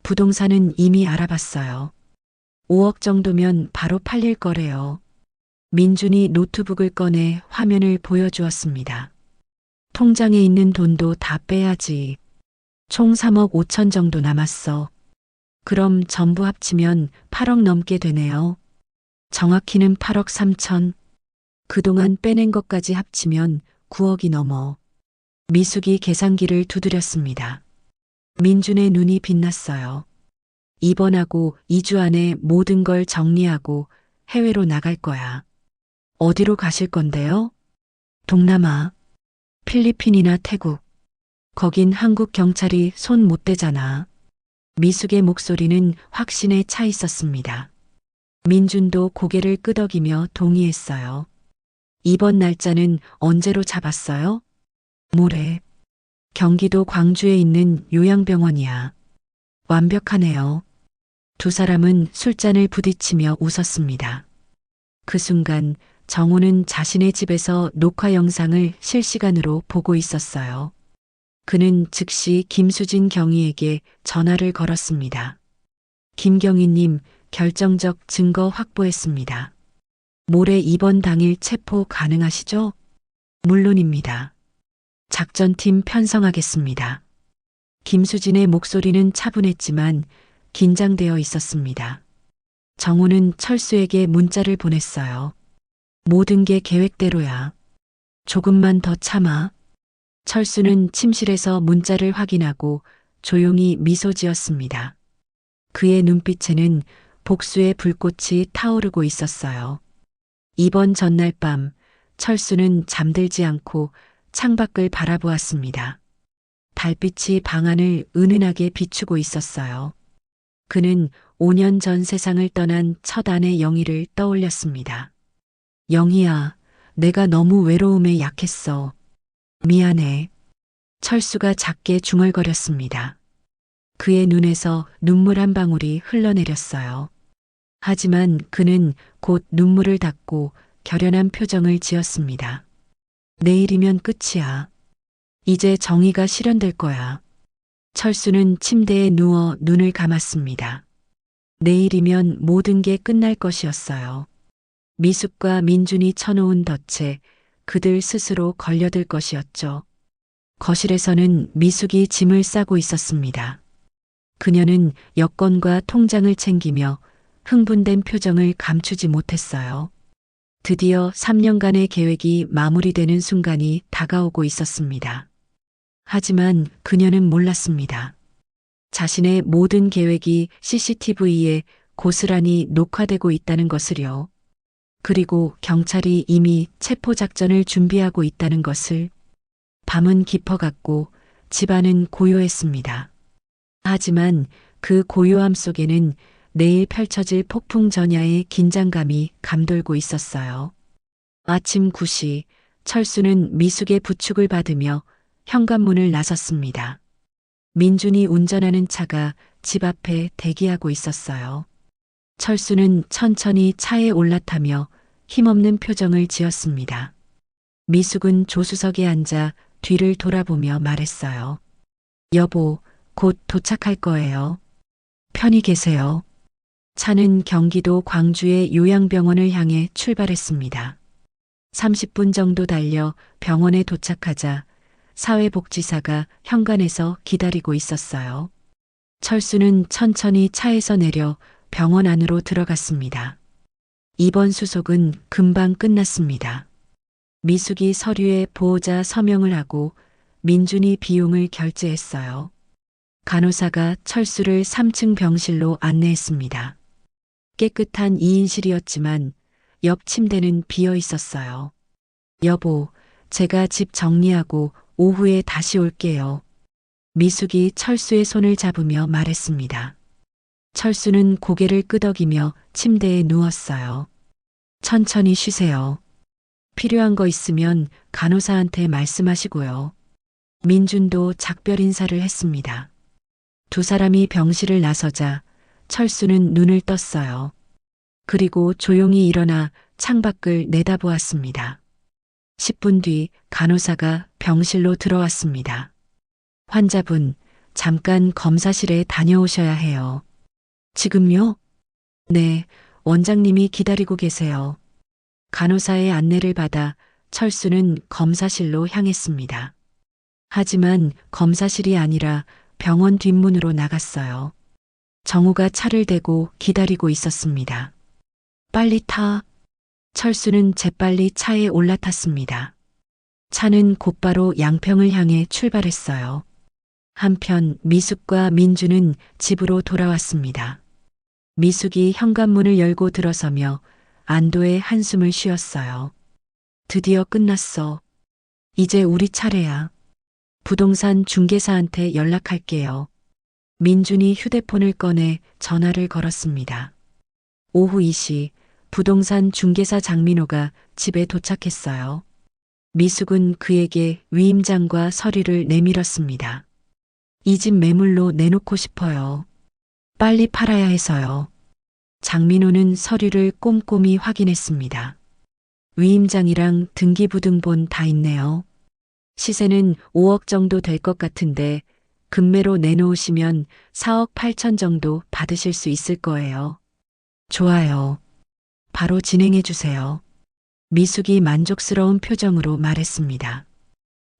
부동산은 이미 알아봤어요. 5억 정도면 바로 팔릴 거래요. 민준이 노트북을 꺼내 화면을 보여주었습니다. 통장에 있는 돈도 다 빼야지. 총 3억 5천 정도 남았어. 그럼 전부 합치면 8억 넘게 되네요. 정확히는 8억 3천. 그동안 빼낸 것까지 합치면 9억이 넘어. 미숙이 계산기를 두드렸습니다. 민준의 눈이 빛났어요. 입원하고 2주 안에 모든 걸 정리하고 해외로 나갈 거야. 어디로 가실 건데요? 동남아, 필리핀이나 태국. 거긴 한국 경찰이 손 못 대잖아. 미숙의 목소리는 확신에 차 있었습니다. 민준도 고개를 끄덕이며 동의했어요. 이번 날짜는 언제로 잡았어요? 모레. 경기도 광주에 있는 요양병원이야. 완벽하네요. 두 사람은 술잔을 부딪히며 웃었습니다. 그 순간 정우는 자신의 집에서 녹화 영상을 실시간으로 보고 있었어요. 그는 즉시 김수진 경위에게 전화를 걸었습니다. 김경희님, 결정적 증거 확보했습니다. 모레 입원 당일 체포 가능하시죠? 물론입니다. 작전팀 편성하겠습니다. 김수진의 목소리는 차분했지만 긴장되어 있었습니다. 정우는 철수에게 문자를 보냈어요. 모든 게 계획대로야. 조금만 더 참아. 철수는 침실에서 문자를 확인하고 조용히 미소 지었습니다. 그의 눈빛에는 복수의 불꽃이 타오르고 있었어요. 이번 전날 밤 철수는 잠들지 않고 창밖을 바라보았습니다. 달빛이 방 안을 은은하게 비추고 있었어요. 그는 5년 전 세상을 떠난 첫 아내 영희를 떠올렸습니다. 영희야, 내가 너무 외로움에 약했어. 미안해. 철수가 작게 중얼거렸습니다. 그의 눈에서 눈물 한 방울이 흘러내렸어요. 하지만 그는 곧 눈물을 닦고 결연한 표정을 지었습니다. 내일이면 끝이야. 이제 정의가 실현될 거야. 철수는 침대에 누워 눈을 감았습니다. 내일이면 모든 게 끝날 것이었어요. 미숙과 민준이 쳐놓은 덫에 그들 스스로 걸려들 것이었죠. 거실에서는 미숙이 짐을 싸고 있었습니다. 그녀는 여권과 통장을 챙기며 흥분된 표정을 감추지 못했어요. 드디어 3년간의 계획이 마무리되는 순간이 다가오고 있었습니다. 하지만 그녀는 몰랐습니다. 자신의 모든 계획이 CCTV에 고스란히 녹화되고 있다는 것을요. 그리고 경찰이 이미 체포작전을 준비하고 있다는 것을. 밤은 깊어갔고 집안은 고요했습니다. 하지만 그 고요함 속에는 내일 펼쳐질 폭풍 전야의 긴장감이 감돌고 있었어요. 아침 9시 철수는 미숙의 부축을 받으며 현관문을 나섰습니다. 민준이 운전하는 차가 집 앞에 대기하고 있었어요. 철수는 천천히 차에 올라타며 힘없는 표정을 지었습니다. 미숙은 조수석에 앉아 뒤를 돌아보며 말했어요. 여보, 곧 도착할 거예요. 편히 계세요. 차는 경기도 광주의 요양병원을 향해 출발했습니다. 30분 정도 달려 병원에 도착하자 사회복지사가 현관에서 기다리고 있었어요. 철수는 천천히 차에서 내려 병원 안으로 들어갔습니다. 입원 수속은 금방 끝났습니다. 미숙이 서류에 보호자 서명을 하고 민준이 비용을 결제했어요. 간호사가 철수를 3층 병실로 안내했습니다. 깨끗한 2인실이었지만 옆 침대는 비어 있었어요. 여보, 제가 집 정리하고 오후에 다시 올게요. 미숙이 철수의 손을 잡으며 말했습니다. 철수는 고개를 끄덕이며 침대에 누웠어요. 천천히 쉬세요. 필요한 거 있으면 간호사한테 말씀하시고요. 민준도 작별 인사를 했습니다. 두 사람이 병실을 나서자 철수는 눈을 떴어요. 그리고 조용히 일어나 창밖을 내다보았습니다. 10분 뒤 간호사가 병실로 들어왔습니다. 환자분, 잠깐 검사실에 다녀오셔야 해요. 지금요? 네, 원장님이 기다리고 계세요. 간호사의 안내를 받아 철수는 검사실로 향했습니다. 하지만 검사실이 아니라 병원 뒷문으로 나갔어요. 정우가 차를 대고 기다리고 있었습니다. 빨리 타. 철수는 재빨리 차에 올라탔습니다. 차는 곧바로 양평을 향해 출발했어요. 한편 미숙과 민주는 집으로 돌아왔습니다. 미숙이 현관문을 열고 들어서며 안도의 한숨을 쉬었어요. 드디어 끝났어. 이제 우리 차례야. 부동산 중개사한테 연락할게요. 민준이 휴대폰을 꺼내 전화를 걸었습니다. 오후 2시 부동산 중개사 장민호가 집에 도착했어요. 미숙은 그에게 위임장과 서류를 내밀었습니다. 이 집 매물로 내놓고 싶어요. 빨리 팔아야 해서요. 장민호는 서류를 꼼꼼히 확인했습니다. 위임장이랑 등기부등본 다 있네요. 시세는 5억 정도 될 것 같은데 금매로 내놓으시면 4억 8천 정도 받으실 수 있을 거예요. 좋아요. 바로 진행해 주세요. 미숙이 만족스러운 표정으로 말했습니다.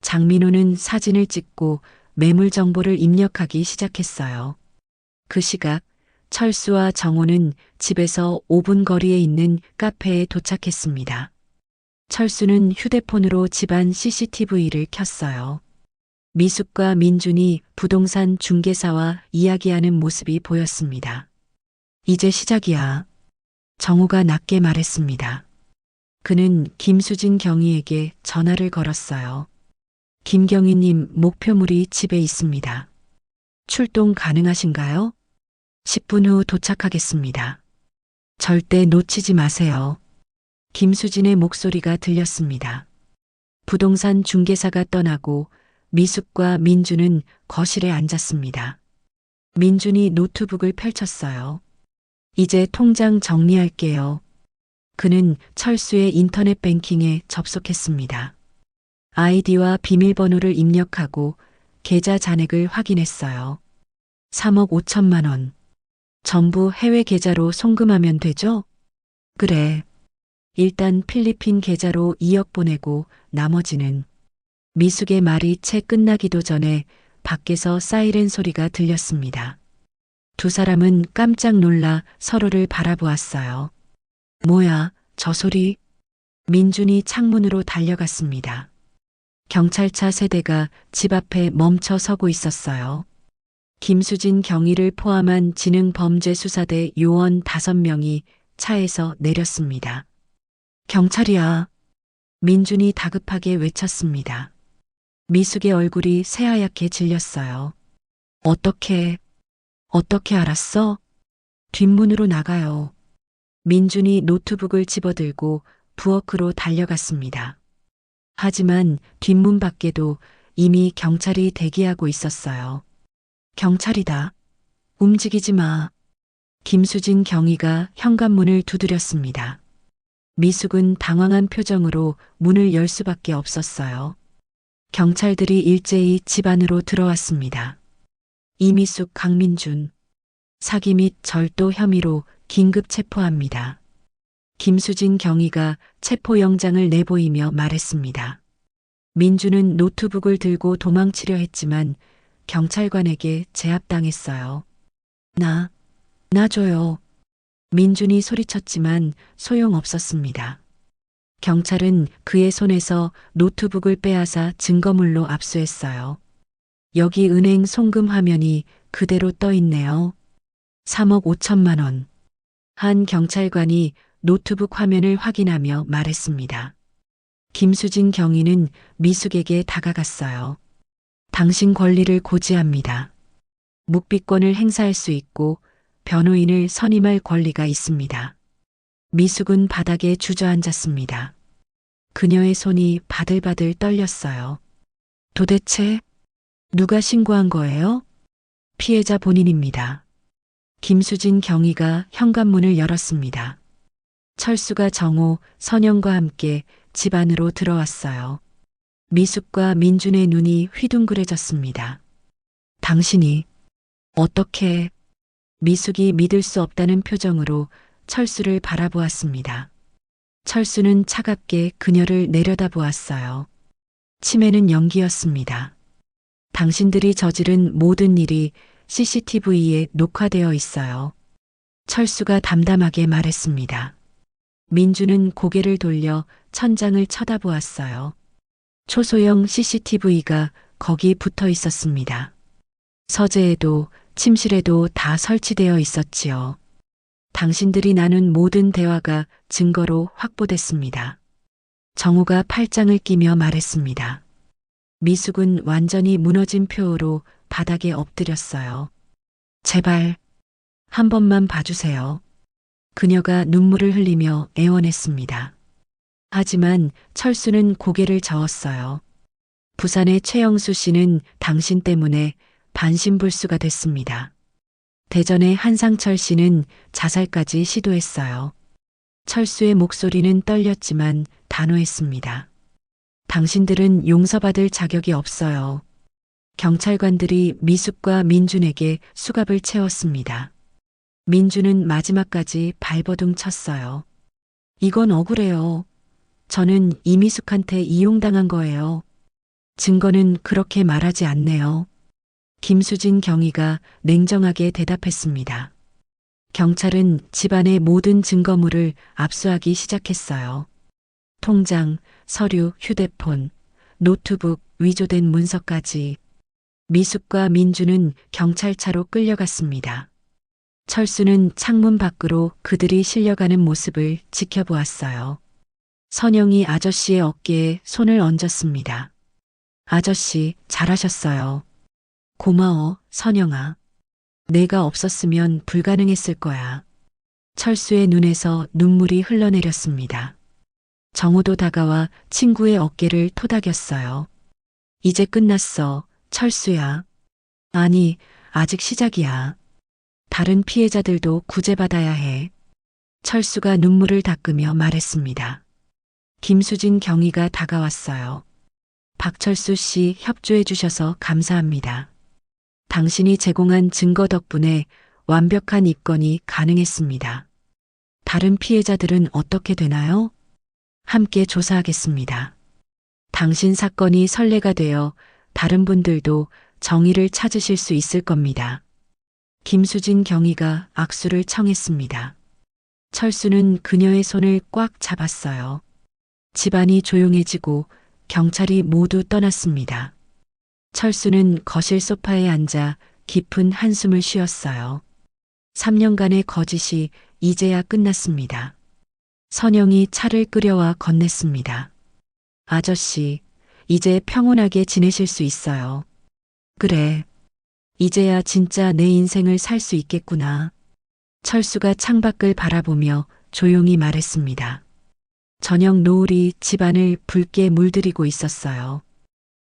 장민호는 사진을 찍고 매물 정보를 입력하기 시작했어요. 그 시각 철수와 정호는 집에서 5분 거리에 있는 카페에 도착했습니다. 철수는 휴대폰으로 집안 CCTV를 켰어요. 미숙과 민준이 부동산 중개사와 이야기하는 모습이 보였습니다. 이제 시작이야. 정우가 낮게 말했습니다. 그는 김수진 경위에게 전화를 걸었어요. 김경희님 목표물이 집에 있습니다. 출동 가능하신가요? 10분 후 도착하겠습니다. 절대 놓치지 마세요. 김수진의 목소리가 들렸습니다. 부동산 중개사가 떠나고 미숙과 민준은 거실에 앉았습니다. 민준이 노트북을 펼쳤어요. 이제 통장 정리할게요. 그는 철수의 인터넷 뱅킹에 접속했습니다. 아이디와 비밀번호를 입력하고 계좌 잔액을 확인했어요. 3억 5천만 원. 전부 해외 계좌로 송금하면 되죠? 그래. 일단 필리핀 계좌로 2억 보내고 나머지는. 미숙의 말이 채 끝나기도 전에 밖에서 사이렌 소리가 들렸습니다. 두 사람은 깜짝 놀라 서로를 바라보았어요. 뭐야, 저 소리? 민준이 창문으로 달려갔습니다. 경찰차 세대가 집 앞에 멈춰 서고 있었어요. 김수진 경위를 포함한 지능범죄수사대 요원 5명이 차에서 내렸습니다. 경찰이야. 민준이 다급하게 외쳤습니다. 미숙의 얼굴이 새하얗게 질렸어요. 어떻게 알았어? 뒷문으로 나가요. 민준이 노트북을 집어들고 부엌으로 달려갔습니다. 하지만 뒷문 밖에도 이미 경찰이 대기하고 있었어요. 경찰이다. 움직이지 마. 김수진 경위가 현관문을 두드렸습니다. 미숙은 당황한 표정으로 문을 열 수밖에 없었어요. 경찰들이 일제히 집 안으로 들어왔습니다. 이미숙, 강민준. 사기 및 절도 혐의로 긴급 체포합니다. 김수진 경위가 체포영장을 내보이며 말했습니다. 민준은 노트북을 들고 도망치려 했지만 경찰관에게 제압당했어요. 나 줘요. 민준이 소리쳤지만 소용없었습니다. 경찰은 그의 손에서 노트북을 빼앗아 증거물로 압수했어요. 여기 은행 송금 화면이 그대로 떠 있네요. 3억 5천만 원. 한 경찰관이 노트북 화면을 확인하며 말했습니다. 김수진 경위는 미숙에게 다가갔어요. 당신 권리를 고지합니다. 묵비권을 행사할 수 있고 변호인을 선임할 권리가 있습니다. 미숙은 바닥에 주저앉았습니다. 그녀의 손이 바들바들 떨렸어요. 도대체 누가 신고한 거예요? 피해자 본인입니다. 김수진 경위가 현관문을 열었습니다. 철수가 정호, 선영과 함께 집 안으로 들어왔어요. 미숙과 민준의 눈이 휘둥그레졌습니다. 당신이 어떻게... 미숙이 믿을 수 없다는 표정으로 철수를 바라보았습니다. 철수는 차갑게 그녀를 내려다보았어요. 치매는 연기였습니다. 당신들이 저지른 모든 일이 CCTV에 녹화되어 있어요. 철수가 담담하게 말했습니다. 민주는 고개를 돌려 천장을 쳐다보았어요. 초소형 CCTV가 거기 붙어 있었습니다. 서재에도 침실에도 다 설치되어 있었지요. 당신들이 나눈 모든 대화가 증거로 확보됐습니다. 정우가 팔짱을 끼며 말했습니다. 미숙은 완전히 무너진 표로 바닥에 엎드렸어요. 제발 한 번만 봐주세요. 그녀가 눈물을 흘리며 애원했습니다. 하지만 철수는 고개를 저었어요. 부산의 최영수 씨는 당신 때문에 반신불수가 됐습니다. 대전의 한상철 씨는 자살까지 시도했어요. 철수의 목소리는 떨렸지만 단호했습니다. 당신들은 용서받을 자격이 없어요. 경찰관들이 미숙과 민준에게 수갑을 채웠습니다. 민준은 마지막까지 발버둥 쳤어요. 이건 억울해요. 저는 이미숙한테 이용당한 거예요. 증거는 그렇게 말하지 않네요. 김수진 경위가 냉정하게 대답했습니다. 경찰은 집안의 모든 증거물을 압수하기 시작했어요. 통장, 서류, 휴대폰, 노트북, 위조된 문서까지. 미숙과 민주는 경찰차로 끌려갔습니다. 철수는 창문 밖으로 그들이 실려가는 모습을 지켜보았어요. 선영이 아저씨의 어깨에 손을 얹었습니다. 아저씨, 잘하셨어요. 고마워, 선영아. 내가 없었으면 불가능했을 거야. 철수의 눈에서 눈물이 흘러내렸습니다. 정우도 다가와 친구의 어깨를 토닥였어요. 이제 끝났어, 철수야. 아니, 아직 시작이야. 다른 피해자들도 구제받아야 해. 철수가 눈물을 닦으며 말했습니다. 김수진 경위가 다가왔어요. 박철수 씨 협조해 주셔서 감사합니다. 당신이 제공한 증거 덕분에 완벽한 입건이 가능했습니다. 다른 피해자들은 어떻게 되나요? 함께 조사하겠습니다. 당신 사건이 선례가 되어 다른 분들도 정의를 찾으실 수 있을 겁니다. 김수진 경위가 악수를 청했습니다. 철수는 그녀의 손을 꽉 잡았어요. 집안이 조용해지고 경찰이 모두 떠났습니다. 철수는 거실 소파에 앉아 깊은 한숨을 쉬었어요. 3년간의 거짓이 이제야 끝났습니다. 선영이 차를 끓여와 건넸습니다. 아저씨, 이제 평온하게 지내실 수 있어요. 그래. 이제야 진짜 내 인생을 살 수 있겠구나. 철수가 창밖을 바라보며 조용히 말했습니다. 저녁 노을이 집안을 붉게 물들이고 있었어요.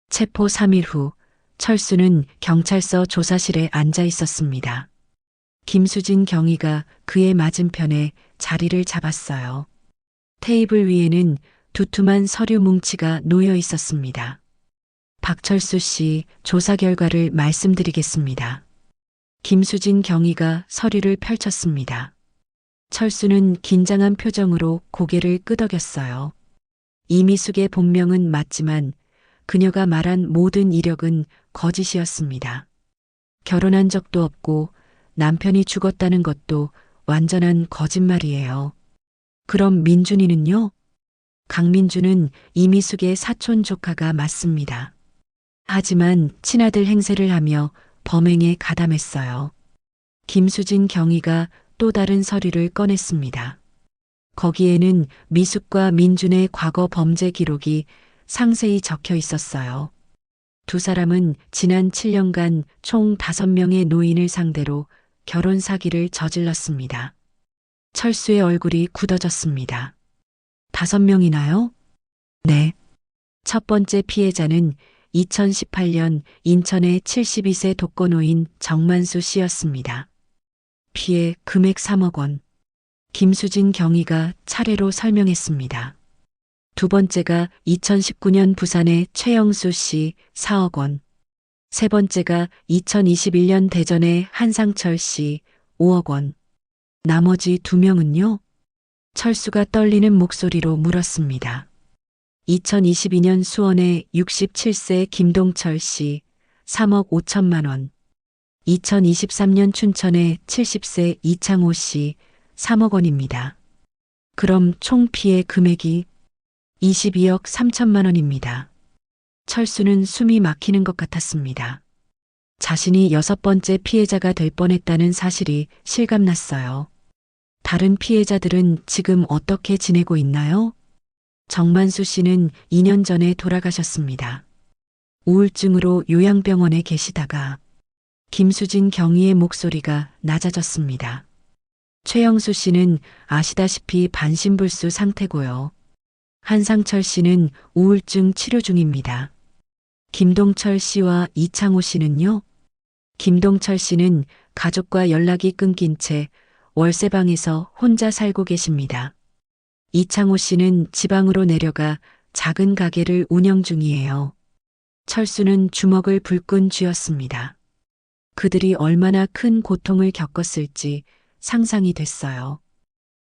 체포 3일 후 철수는 경찰서 조사실에 앉아 있었습니다. 김수진 경위가 그의 맞은편에 자리를 잡았어요. 테이블 위에는 두툼한 서류 뭉치가 놓여 있었습니다. 박철수 씨 조사 결과를 말씀드리겠습니다. 김수진 경위가 서류를 펼쳤습니다. 철수는 긴장한 표정으로 고개를 끄덕였어요. 이미숙의 본명은 맞지만 그녀가 말한 모든 이력은 거짓이었습니다. 결혼한 적도 없고 남편이 죽었다는 것도 완전한 거짓말이에요. 그럼 민준이는요? 강민주는 이미숙의 사촌 조카가 맞습니다. 하지만 친아들 행세를 하며 범행에 가담했어요. 김수진 경위가 또 다른 서류를 꺼냈습니다. 거기에는 미숙과 민준의 과거 범죄 기록이 상세히 적혀 있었어요. 두 사람은 지난 7년간 총 5명의 노인을 상대로 결혼 사기를 저질렀습니다. 철수의 얼굴이 굳어졌습니다. 5명이나요? 네. 첫 번째 피해자는 2018년 인천의 72세 독거노인 정만수 씨였습니다. 피해 금액 3억 원. 김수진 경위가 차례로 설명했습니다. 두 번째가 2019년 부산의 최영수 씨 4억 원. 세 번째가 2021년 대전의 한상철 씨 5억 원. 나머지 2명은요? 철수가 떨리는 목소리로 물었습니다. 2022년 수원의 67세 김동철 씨 3억 5천만 원. 2023년 춘천의 70세 이창호 씨 3억 원입니다. 그럼 총 피해 금액이 22억 3천만 원입니다. 철수는 숨이 막히는 것 같았습니다. 자신이 6번째 피해자가 될 뻔했다는 사실이 실감났어요. 다른 피해자들은 지금 어떻게 지내고 있나요? 정만수 씨는 2년 전에 돌아가셨습니다. 우울증으로 요양병원에 계시다가 김수진 경위의 목소리가 낮아졌습니다. 최영수 씨는 아시다시피 반신불수 상태고요. 한상철 씨는 우울증 치료 중입니다. 김동철 씨와 이창호 씨는요? 김동철 씨는 가족과 연락이 끊긴 채 월세방에서 혼자 살고 계십니다. 이창호 씨는 지방으로 내려가 작은 가게를 운영 중이에요. 철수는 주먹을 불끈 쥐었습니다. 그들이 얼마나 큰 고통을 겪었을지 상상이 됐어요.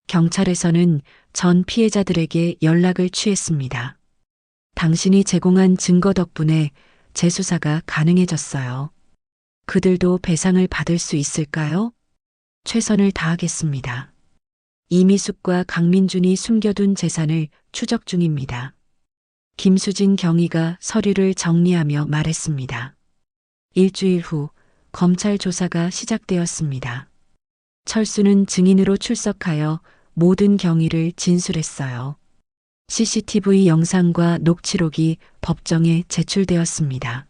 경찰에서는 전 피해자들에게 연락을 취했습니다. 당신이 제공한 증거 덕분에 재수사가 가능해졌어요. 그들도 배상을 받을 수 있을까요? 최선을 다하겠습니다. 이미숙과 강민준이 숨겨둔 재산을 추적 중입니다. 김수진 경위가 서류를 정리하며 말했습니다. 일주일 후 검찰 조사가 시작되었습니다. 철수는 증인으로 출석하여 모든 경위를 진술했어요. CCTV 영상과 녹취록이 법정에 제출되었습니다.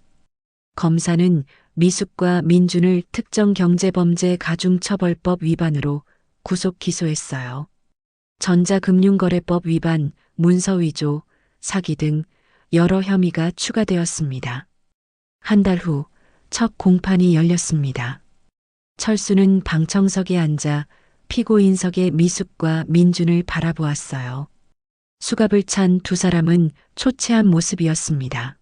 검사는 미숙과 민준을 특정경제범죄 가중처벌법 위반으로 구속 기소했어요. 전자금융거래법 위반, 문서위조, 사기 등 여러 혐의가 추가되었습니다. 한 달 후 첫 공판이 열렸습니다. 철수는 방청석에 앉아 피고인석의 미숙과 민준을 바라보았어요. 수갑을 찬 두 사람은 초췌한 모습이었습니다.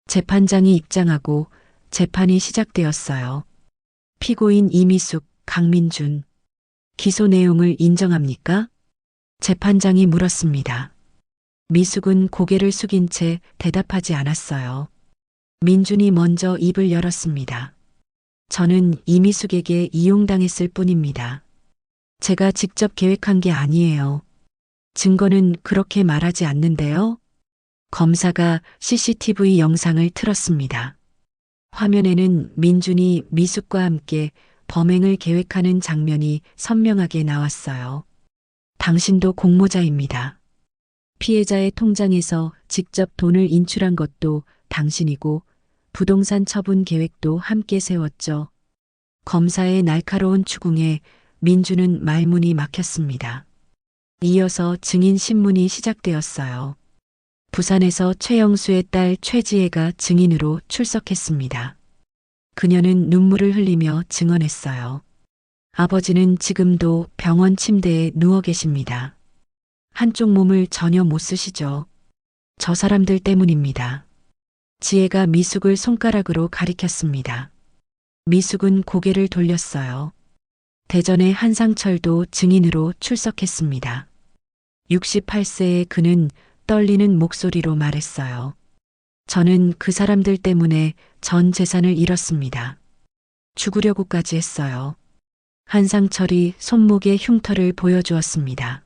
재판장이 입장하고 재판이 시작되었어요. 피고인 이미숙, 강민준. 기소 내용을 인정합니까? 재판장이 물었습니다. 미숙은 고개를 숙인 채 대답하지 않았어요. 민준이 먼저 입을 열었습니다. 저는 이미숙에게 이용당했을 뿐입니다. 제가 직접 계획한 게 아니에요. 증거는 그렇게 말하지 않는데요. 검사가 CCTV 영상을 틀었습니다. 화면에는 민준이 미숙과 함께 범행을 계획하는 장면이 선명하게 나왔어요. 당신도 공모자입니다. 피해자의 통장에서 직접 돈을 인출한 것도 당신이고 부동산 처분 계획도 함께 세웠죠. 검사의 날카로운 추궁에 민준은 말문이 막혔습니다. 이어서 증인 신문이 시작되었어요. 부산에서 최영수의 딸 최지혜가 증인으로 출석했습니다. 그녀는 눈물을 흘리며 증언했어요. 아버지는 지금도 병원 침대에 누워 계십니다. 한쪽 몸을 전혀 못 쓰시죠. 저 사람들 때문입니다. 지혜가 미숙을 손가락으로 가리켰습니다. 미숙은 고개를 돌렸어요. 대전의 한상철도 증인으로 출석했습니다. 68세의 그는 떨리는 목소리로 말했어요. 저는 그 사람들 때문에 전 재산을 잃었습니다. 죽으려고까지 했어요. 한상철이 손목에 흉터를 보여주었습니다.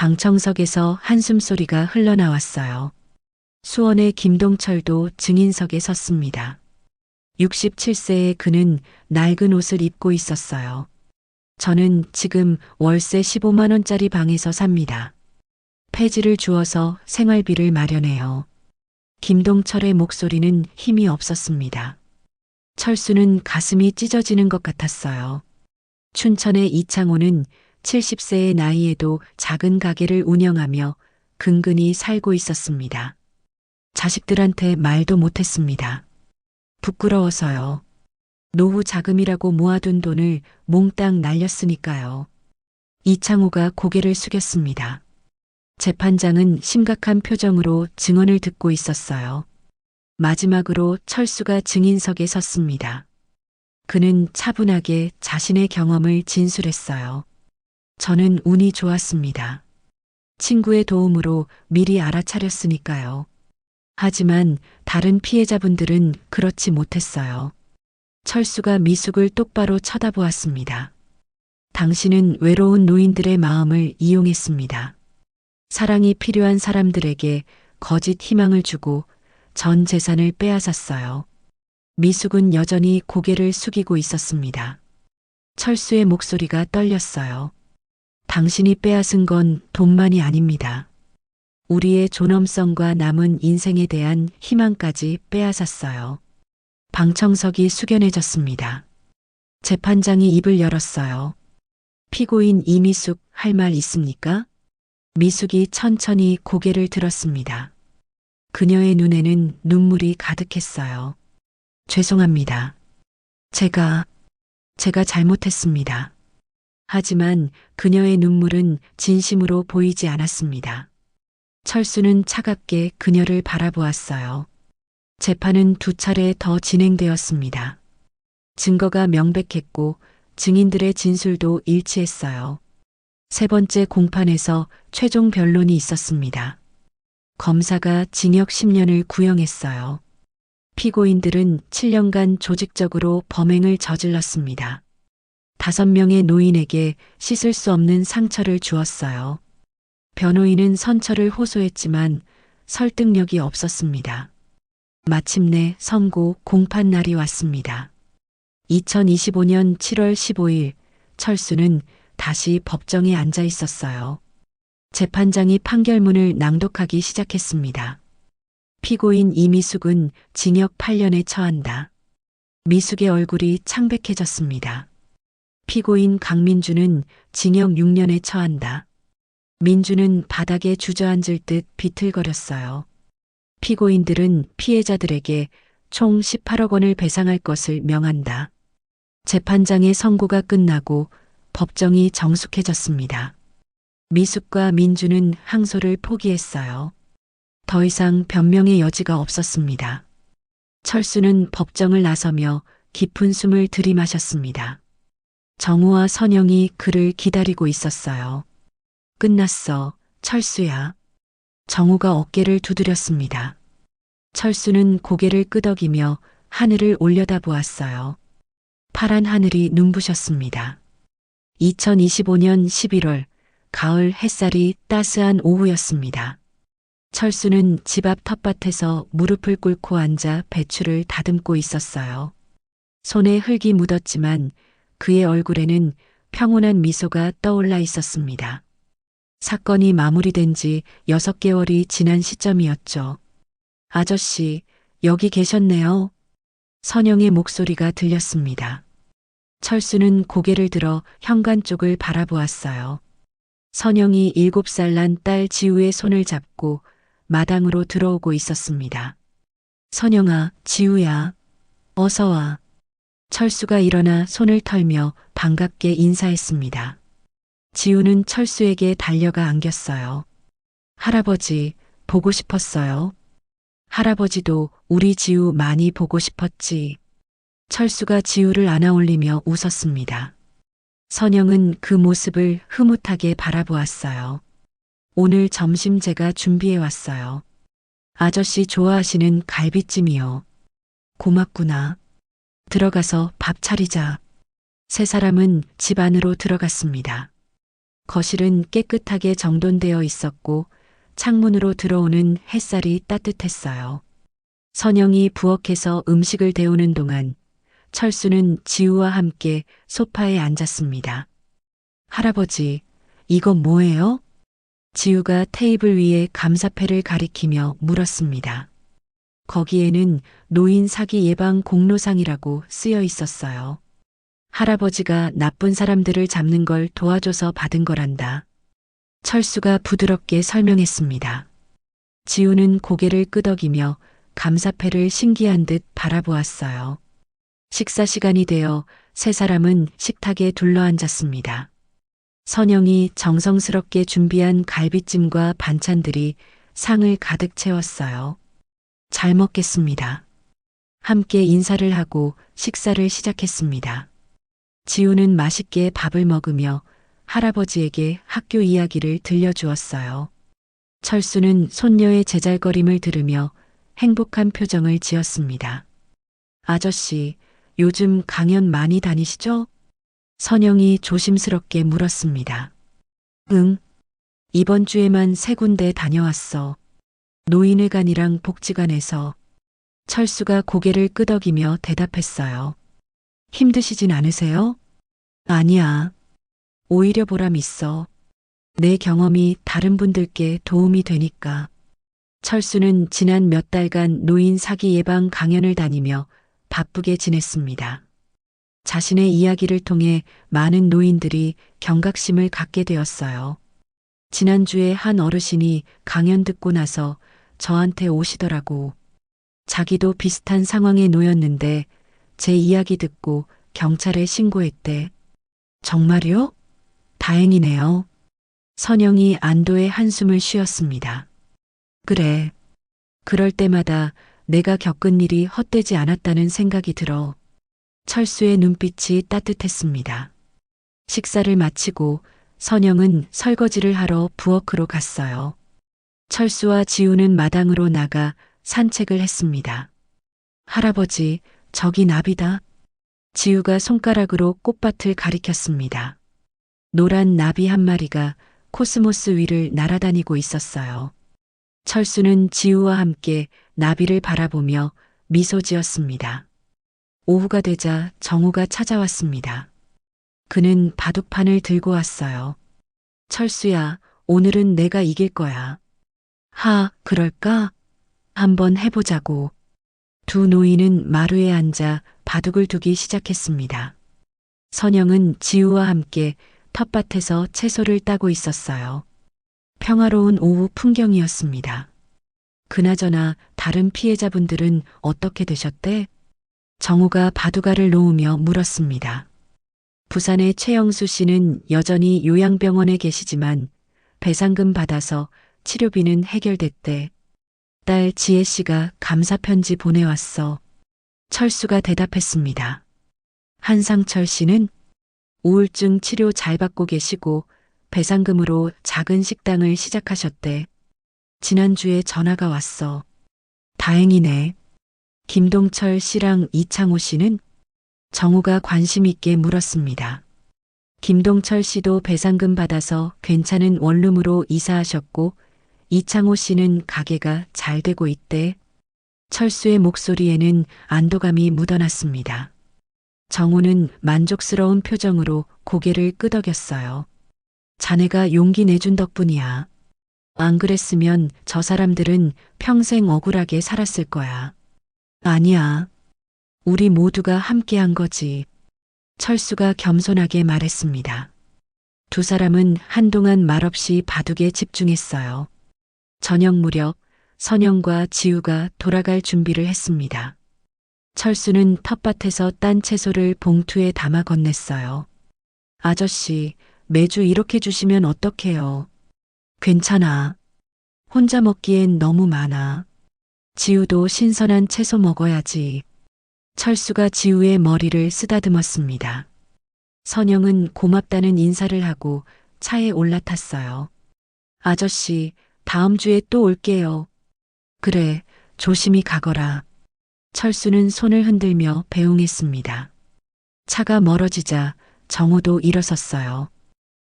방청석에서 한숨소리가 흘러나왔어요. 수원의 김동철도 증인석에 섰습니다. 67세의 그는 낡은 옷을 입고 있었어요. 저는 지금 월세 15만 원짜리 방에서 삽니다. 폐지를 주어서 생활비를 마련해요. 김동철의 목소리는 힘이 없었습니다. 철수는 가슴이 찢어지는 것 같았어요. 춘천의 이창호는 70세의 나이에도 작은 가게를 운영하며 근근히 살고 있었습니다. 자식들한테 말도 못했습니다. 부끄러워서요. 노후 자금이라고 모아둔 돈을 몽땅 날렸으니까요. 이창호가 고개를 숙였습니다. 재판장은 심각한 표정으로 증언을 듣고 있었어요. 마지막으로 철수가 증인석에 섰습니다. 그는 차분하게 자신의 경험을 진술했어요. 저는 운이 좋았습니다. 친구의 도움으로 미리 알아차렸으니까요. 하지만 다른 피해자분들은 그렇지 못했어요. 철수가 미숙을 똑바로 쳐다보았습니다. 당신은 외로운 노인들의 마음을 이용했습니다. 사랑이 필요한 사람들에게 거짓 희망을 주고 전 재산을 빼앗았어요. 미숙은 여전히 고개를 숙이고 있었습니다. 철수의 목소리가 떨렸어요. 당신이 빼앗은 건 돈만이 아닙니다. 우리의 존엄성과 남은 인생에 대한 희망까지 빼앗았어요. 방청석이 숙연해졌습니다. 재판장이 입을 열었어요. 피고인 이미숙 할 말 있습니까? 미숙이 천천히 고개를 들었습니다. 그녀의 눈에는 눈물이 가득했어요. 죄송합니다. 제가 잘못했습니다. 하지만 그녀의 눈물은 진심으로 보이지 않았습니다. 철수는 차갑게 그녀를 바라보았어요. 재판은 2차례 더 진행되었습니다. 증거가 명백했고 증인들의 진술도 일치했어요. 3번째 공판에서 최종 변론이 있었습니다. 검사가 징역 10년을 구형했어요. 피고인들은 7년간 조직적으로 범행을 저질렀습니다. 5명의 노인에게 씻을 수 없는 상처를 주었어요. 변호인은 선처를 호소했지만 설득력이 없었습니다. 마침내 선고 공판 날이 왔습니다. 2025년 7월 15일 철수는 다시 법정에 앉아 있었어요. 재판장이 판결문을 낭독하기 시작했습니다. 피고인 이미숙은 징역 8년에 처한다. 미숙의 얼굴이 창백해졌습니다. 피고인 강민주는 징역 6년에 처한다. 민주는 바닥에 주저앉을 듯 비틀거렸어요. 피고인들은 피해자들에게 총 18억 원을 배상할 것을 명한다. 재판장의 선고가 끝나고 법정이 정숙해졌습니다. 미숙과 민주는 항소를 포기했어요. 더 이상 변명의 여지가 없었습니다. 철수는 법정을 나서며 깊은 숨을 들이마셨습니다. 정우와 선영이 그를 기다리고 있었어요. 끝났어, 철수야. 정우가 어깨를 두드렸습니다. 철수는 고개를 끄덕이며 하늘을 올려다보았어요. 파란 하늘이 눈부셨습니다. 2025년 11월 가을 햇살이 따스한 오후였습니다. 철수는 집 앞 텃밭에서 무릎을 꿇고 앉아 배추를 다듬고 있었어요. 손에 흙이 묻었지만 그의 얼굴에는 평온한 미소가 떠올라 있었습니다. 사건이 마무리된 지 6개월이 지난 시점이었죠. 아저씨, 여기 계셨네요. 선영의 목소리가 들렸습니다. 철수는 고개를 들어 현관 쪽을 바라보았어요. 선영이 7살 난 딸 지우의 손을 잡고 마당으로 들어오고 있었습니다. 선영아, 지우야, 어서 와. 철수가 일어나 손을 털며 반갑게 인사했습니다. 지우는 철수에게 달려가 안겼어요. 할아버지, 보고 싶었어요. 할아버지도 우리 지우 많이 보고 싶었지. 철수가 지우를 안아올리며 웃었습니다. 선영은 그 모습을 흐뭇하게 바라보았어요. 오늘 점심 제가 준비해 왔어요. 아저씨 좋아하시는 갈비찜이요. 고맙구나. 들어가서 밥 차리자. 세 사람은 집 안으로 들어갔습니다. 거실은 깨끗하게 정돈되어 있었고 창문으로 들어오는 햇살이 따뜻했어요. 선영이 부엌에서 음식을 데우는 동안 철수는 지우와 함께 소파에 앉았습니다. 할아버지, 이건 뭐예요? 지우가 테이블 위에 감사패를 가리키며 물었습니다. 거기에는 노인 사기 예방 공로상이라고 쓰여 있었어요. 할아버지가 나쁜 사람들을 잡는 걸 도와줘서 받은 거란다. 철수가 부드럽게 설명했습니다. 지우는 고개를 끄덕이며 감사패를 신기한 듯 바라보았어요. 식사 시간이 되어 세 사람은 식탁에 둘러앉았습니다. 선영이 정성스럽게 준비한 갈비찜과 반찬들이 상을 가득 채웠어요. 잘 먹겠습니다. 함께 인사를 하고 식사를 시작했습니다. 지우는 맛있게 밥을 먹으며 할아버지에게 학교 이야기를 들려주었어요. 철수는 손녀의 제잘거림을 들으며 행복한 표정을 지었습니다. 아저씨, 요즘 강연 많이 다니시죠? 선영이 조심스럽게 물었습니다. 응. 이번 주에만 3군데 다녀왔어. 노인회관이랑 복지관에서. 철수가 고개를 끄덕이며 대답했어요. 힘드시진 않으세요? 아니야. 오히려 보람 있어. 내 경험이 다른 분들께 도움이 되니까. 철수는 지난 몇 달간 노인 사기 예방 강연을 다니며 바쁘게 지냈습니다. 자신의 이야기를 통해 많은 노인들이 경각심을 갖게 되었어요. 지난주에 한 어르신이 강연 듣고 나서 저한테 오시더라고. 자기도 비슷한 상황에 놓였는데 제 이야기 듣고 경찰에 신고했대. 정말요? 다행이네요. 선영이 안도의 한숨을 쉬었습니다. 그래. 그럴 때마다 내가 겪은 일이 헛되지 않았다는 생각이 들어. 철수의 눈빛이 따뜻했습니다. 식사를 마치고 선영은 설거지를 하러 부엌으로 갔어요. 철수와 지우는 마당으로 나가 산책을 했습니다. 할아버지, 저기 나비다. 지우가 손가락으로 꽃밭을 가리켰습니다. 노란 나비 한 마리가 코스모스 위를 날아다니고 있었어요. 철수는 지우와 함께 나비를 바라보며 미소 지었습니다. 오후가 되자 정우가 찾아왔습니다. 그는 바둑판을 들고 왔어요. 철수야, 오늘은 내가 이길 거야. 그럴까? 한번 해보자고. 두 노인은 마루에 앉아 바둑을 두기 시작했습니다. 선영은 지우와 함께 텃밭에서 채소를 따고 있었어요. 평화로운 오후 풍경이었습니다. 그나저나 다른 피해자분들은 어떻게 되셨대? 정우가 바둑알을 놓으며 물었습니다. 부산의 최영수 씨는 여전히 요양병원에 계시지만 배상금 받아서 치료비는 해결됐대. 딸 지혜 씨가 감사 편지 보내왔어. 철수가 대답했습니다. 한상철 씨는 우울증 치료 잘 받고 계시고 배상금으로 작은 식당을 시작하셨대. 지난주에 전화가 왔어. 다행이네. 김동철 씨랑 이창호 씨는? 정우가 관심 있게 물었습니다. 김동철 씨도 배상금 받아서 괜찮은 원룸으로 이사하셨고 이창호 씨는 가게가 잘 되고 있대. 철수의 목소리에는 안도감이 묻어났습니다. 정우는 만족스러운 표정으로 고개를 끄덕였어요. 자네가 용기 내준 덕분이야. 안 그랬으면 저 사람들은 평생 억울하게 살았을 거야. 아니야. 우리 모두가 함께한 거지. 철수가 겸손하게 말했습니다. 두 사람은 한동안 말없이 바둑에 집중했어요. 저녁 무렵 선영과 지우가 돌아갈 준비를 했습니다. 철수는 텃밭에서 딴 채소를 봉투에 담아 건넸어요. 아저씨, 매주 이렇게 주시면 어떡해요? 괜찮아. 혼자 먹기엔 너무 많아. 지우도 신선한 채소 먹어야지. 철수가 지우의 머리를 쓰다듬었습니다. 선영은 고맙다는 인사를 하고 차에 올라탔어요. 아저씨, 다음 주에 또 올게요. 그래, 조심히 가거라. 철수는 손을 흔들며 배웅했습니다. 차가 멀어지자 정우도 일어섰어요.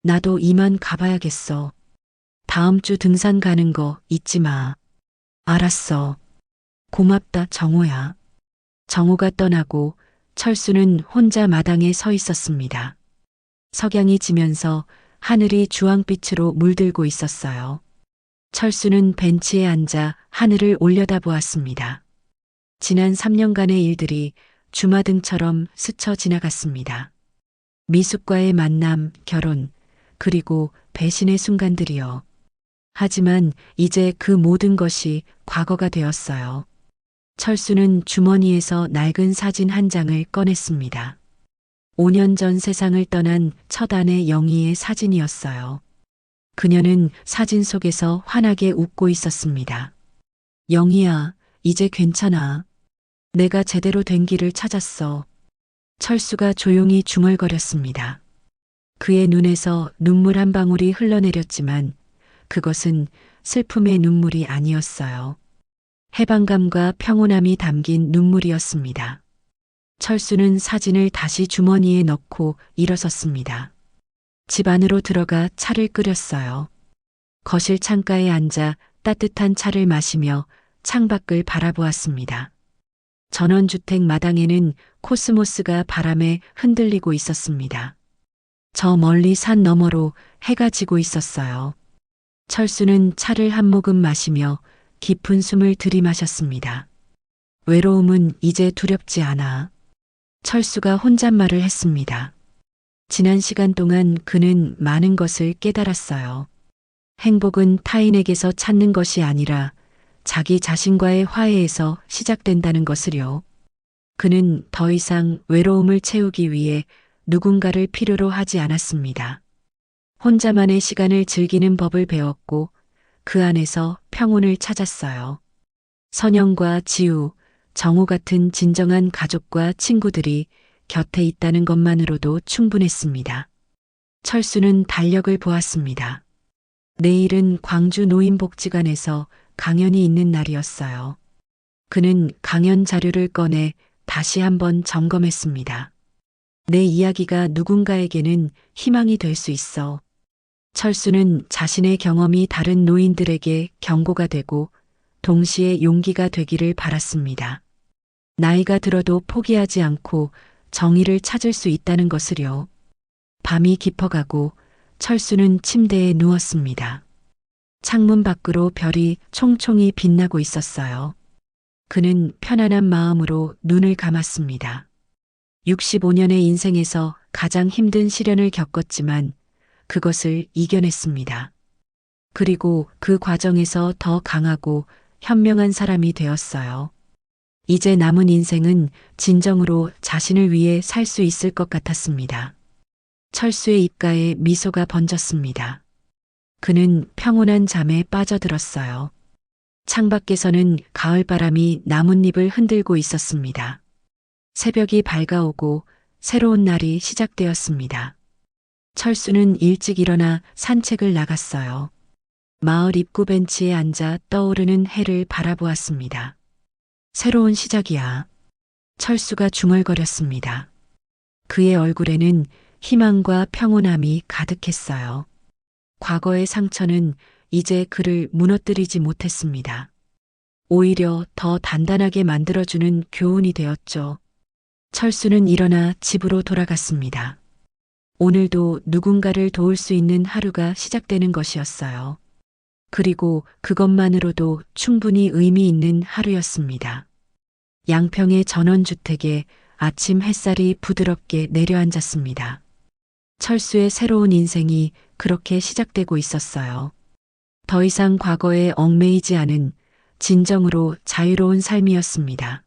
나도 이만 가봐야겠어. 다음 주 등산 가는 거 잊지 마. 알았어. 고맙다, 정호야. 정호가 떠나고 철수는 혼자 마당에 서 있었습니다. 석양이 지면서 하늘이 주황빛으로 물들고 있었어요. 철수는 벤치에 앉아 하늘을 올려다보았습니다. 지난 3년간의 일들이 주마등처럼 스쳐 지나갔습니다. 미숙과의 만남, 결혼, 그리고 배신의 순간들이요. 하지만 이제 그 모든 것이 과거가 되었어요. 철수는 주머니에서 낡은 사진 한 장을 꺼냈습니다. 5년 전 세상을 떠난 첫 아내 영희의 사진이었어요. 그녀는 사진 속에서 환하게 웃고 있었습니다. 영희야, 이제 괜찮아. 내가 제대로 된 길을 찾았어. 철수가 조용히 중얼거렸습니다. 그의 눈에서 눈물 한 방울이 흘러내렸지만 그것은 슬픔의 눈물이 아니었어요. 해방감과 평온함이 담긴 눈물이었습니다. 철수는 사진을 다시 주머니에 넣고 일어섰습니다. 집 안으로 들어가 차를 끓였어요. 거실 창가에 앉아 따뜻한 차를 마시며 창밖을 바라보았습니다. 전원주택 마당에는 코스모스가 바람에 흔들리고 있었습니다. 저 멀리 산 너머로 해가 지고 있었어요. 철수는 차를 한 모금 마시며 깊은 숨을 들이마셨습니다. 외로움은 이제 두렵지 않아. 철수가 혼잣말을 했습니다. 지난 시간 동안 그는 많은 것을 깨달았어요. 행복은 타인에게서 찾는 것이 아니라 자기 자신과의 화해에서 시작된다는 것을요. 그는 더 이상 외로움을 채우기 위해 누군가를 필요로 하지 않았습니다. 혼자만의 시간을 즐기는 법을 배웠고 그 안에서 평온을 찾았어요. 선영과 지우, 정우 같은 진정한 가족과 친구들이 곁에 있다는 것만으로도 충분했습니다. 철수는 달력을 보았습니다. 내일은 광주 노인복지관에서 강연이 있는 날이었어요. 그는 강연 자료를 꺼내 다시 한번 점검했습니다. 내 이야기가 누군가에게는 희망이 될 수 있어. 철수는 자신의 경험이 다른 노인들에게 경고가 되고 동시에 용기가 되기를 바랐습니다. 나이가 들어도 포기하지 않고 정의를 찾을 수 있다는 것을요. 밤이 깊어가고 철수는 침대에 누웠습니다. 창문 밖으로 별이 총총히 빛나고 있었어요. 그는 편안한 마음으로 눈을 감았습니다. 65년의 인생에서 가장 힘든 시련을 겪었지만 그것을 이겨냈습니다. 그리고 그 과정에서 더 강하고 현명한 사람이 되었어요. 이제 남은 인생은 진정으로 자신을 위해 살 수 있을 것 같았습니다. 철수의 입가에 미소가 번졌습니다. 그는 평온한 잠에 빠져들었어요. 창밖에서는 가을바람이 나뭇잎을 흔들고 있었습니다. 새벽이 밝아오고 새로운 날이 시작되었습니다. 철수는 일찍 일어나 산책을 나갔어요. 마을 입구 벤치에 앉아 떠오르는 해를 바라보았습니다. 새로운 시작이야. 철수가 중얼거렸습니다. 그의 얼굴에는 희망과 평온함이 가득했어요. 과거의 상처는 이제 그를 무너뜨리지 못했습니다. 오히려 더 단단하게 만들어주는 교훈이 되었죠. 철수는 일어나 집으로 돌아갔습니다. 오늘도 누군가를 도울 수 있는 하루가 시작되는 것이었어요. 그리고 그것만으로도 충분히 의미 있는 하루였습니다. 양평의 전원주택에 아침 햇살이 부드럽게 내려앉았습니다. 철수의 새로운 인생이 그렇게 시작되고 있었어요. 더 이상 과거에 얽매이지 않은 진정으로 자유로운 삶이었습니다.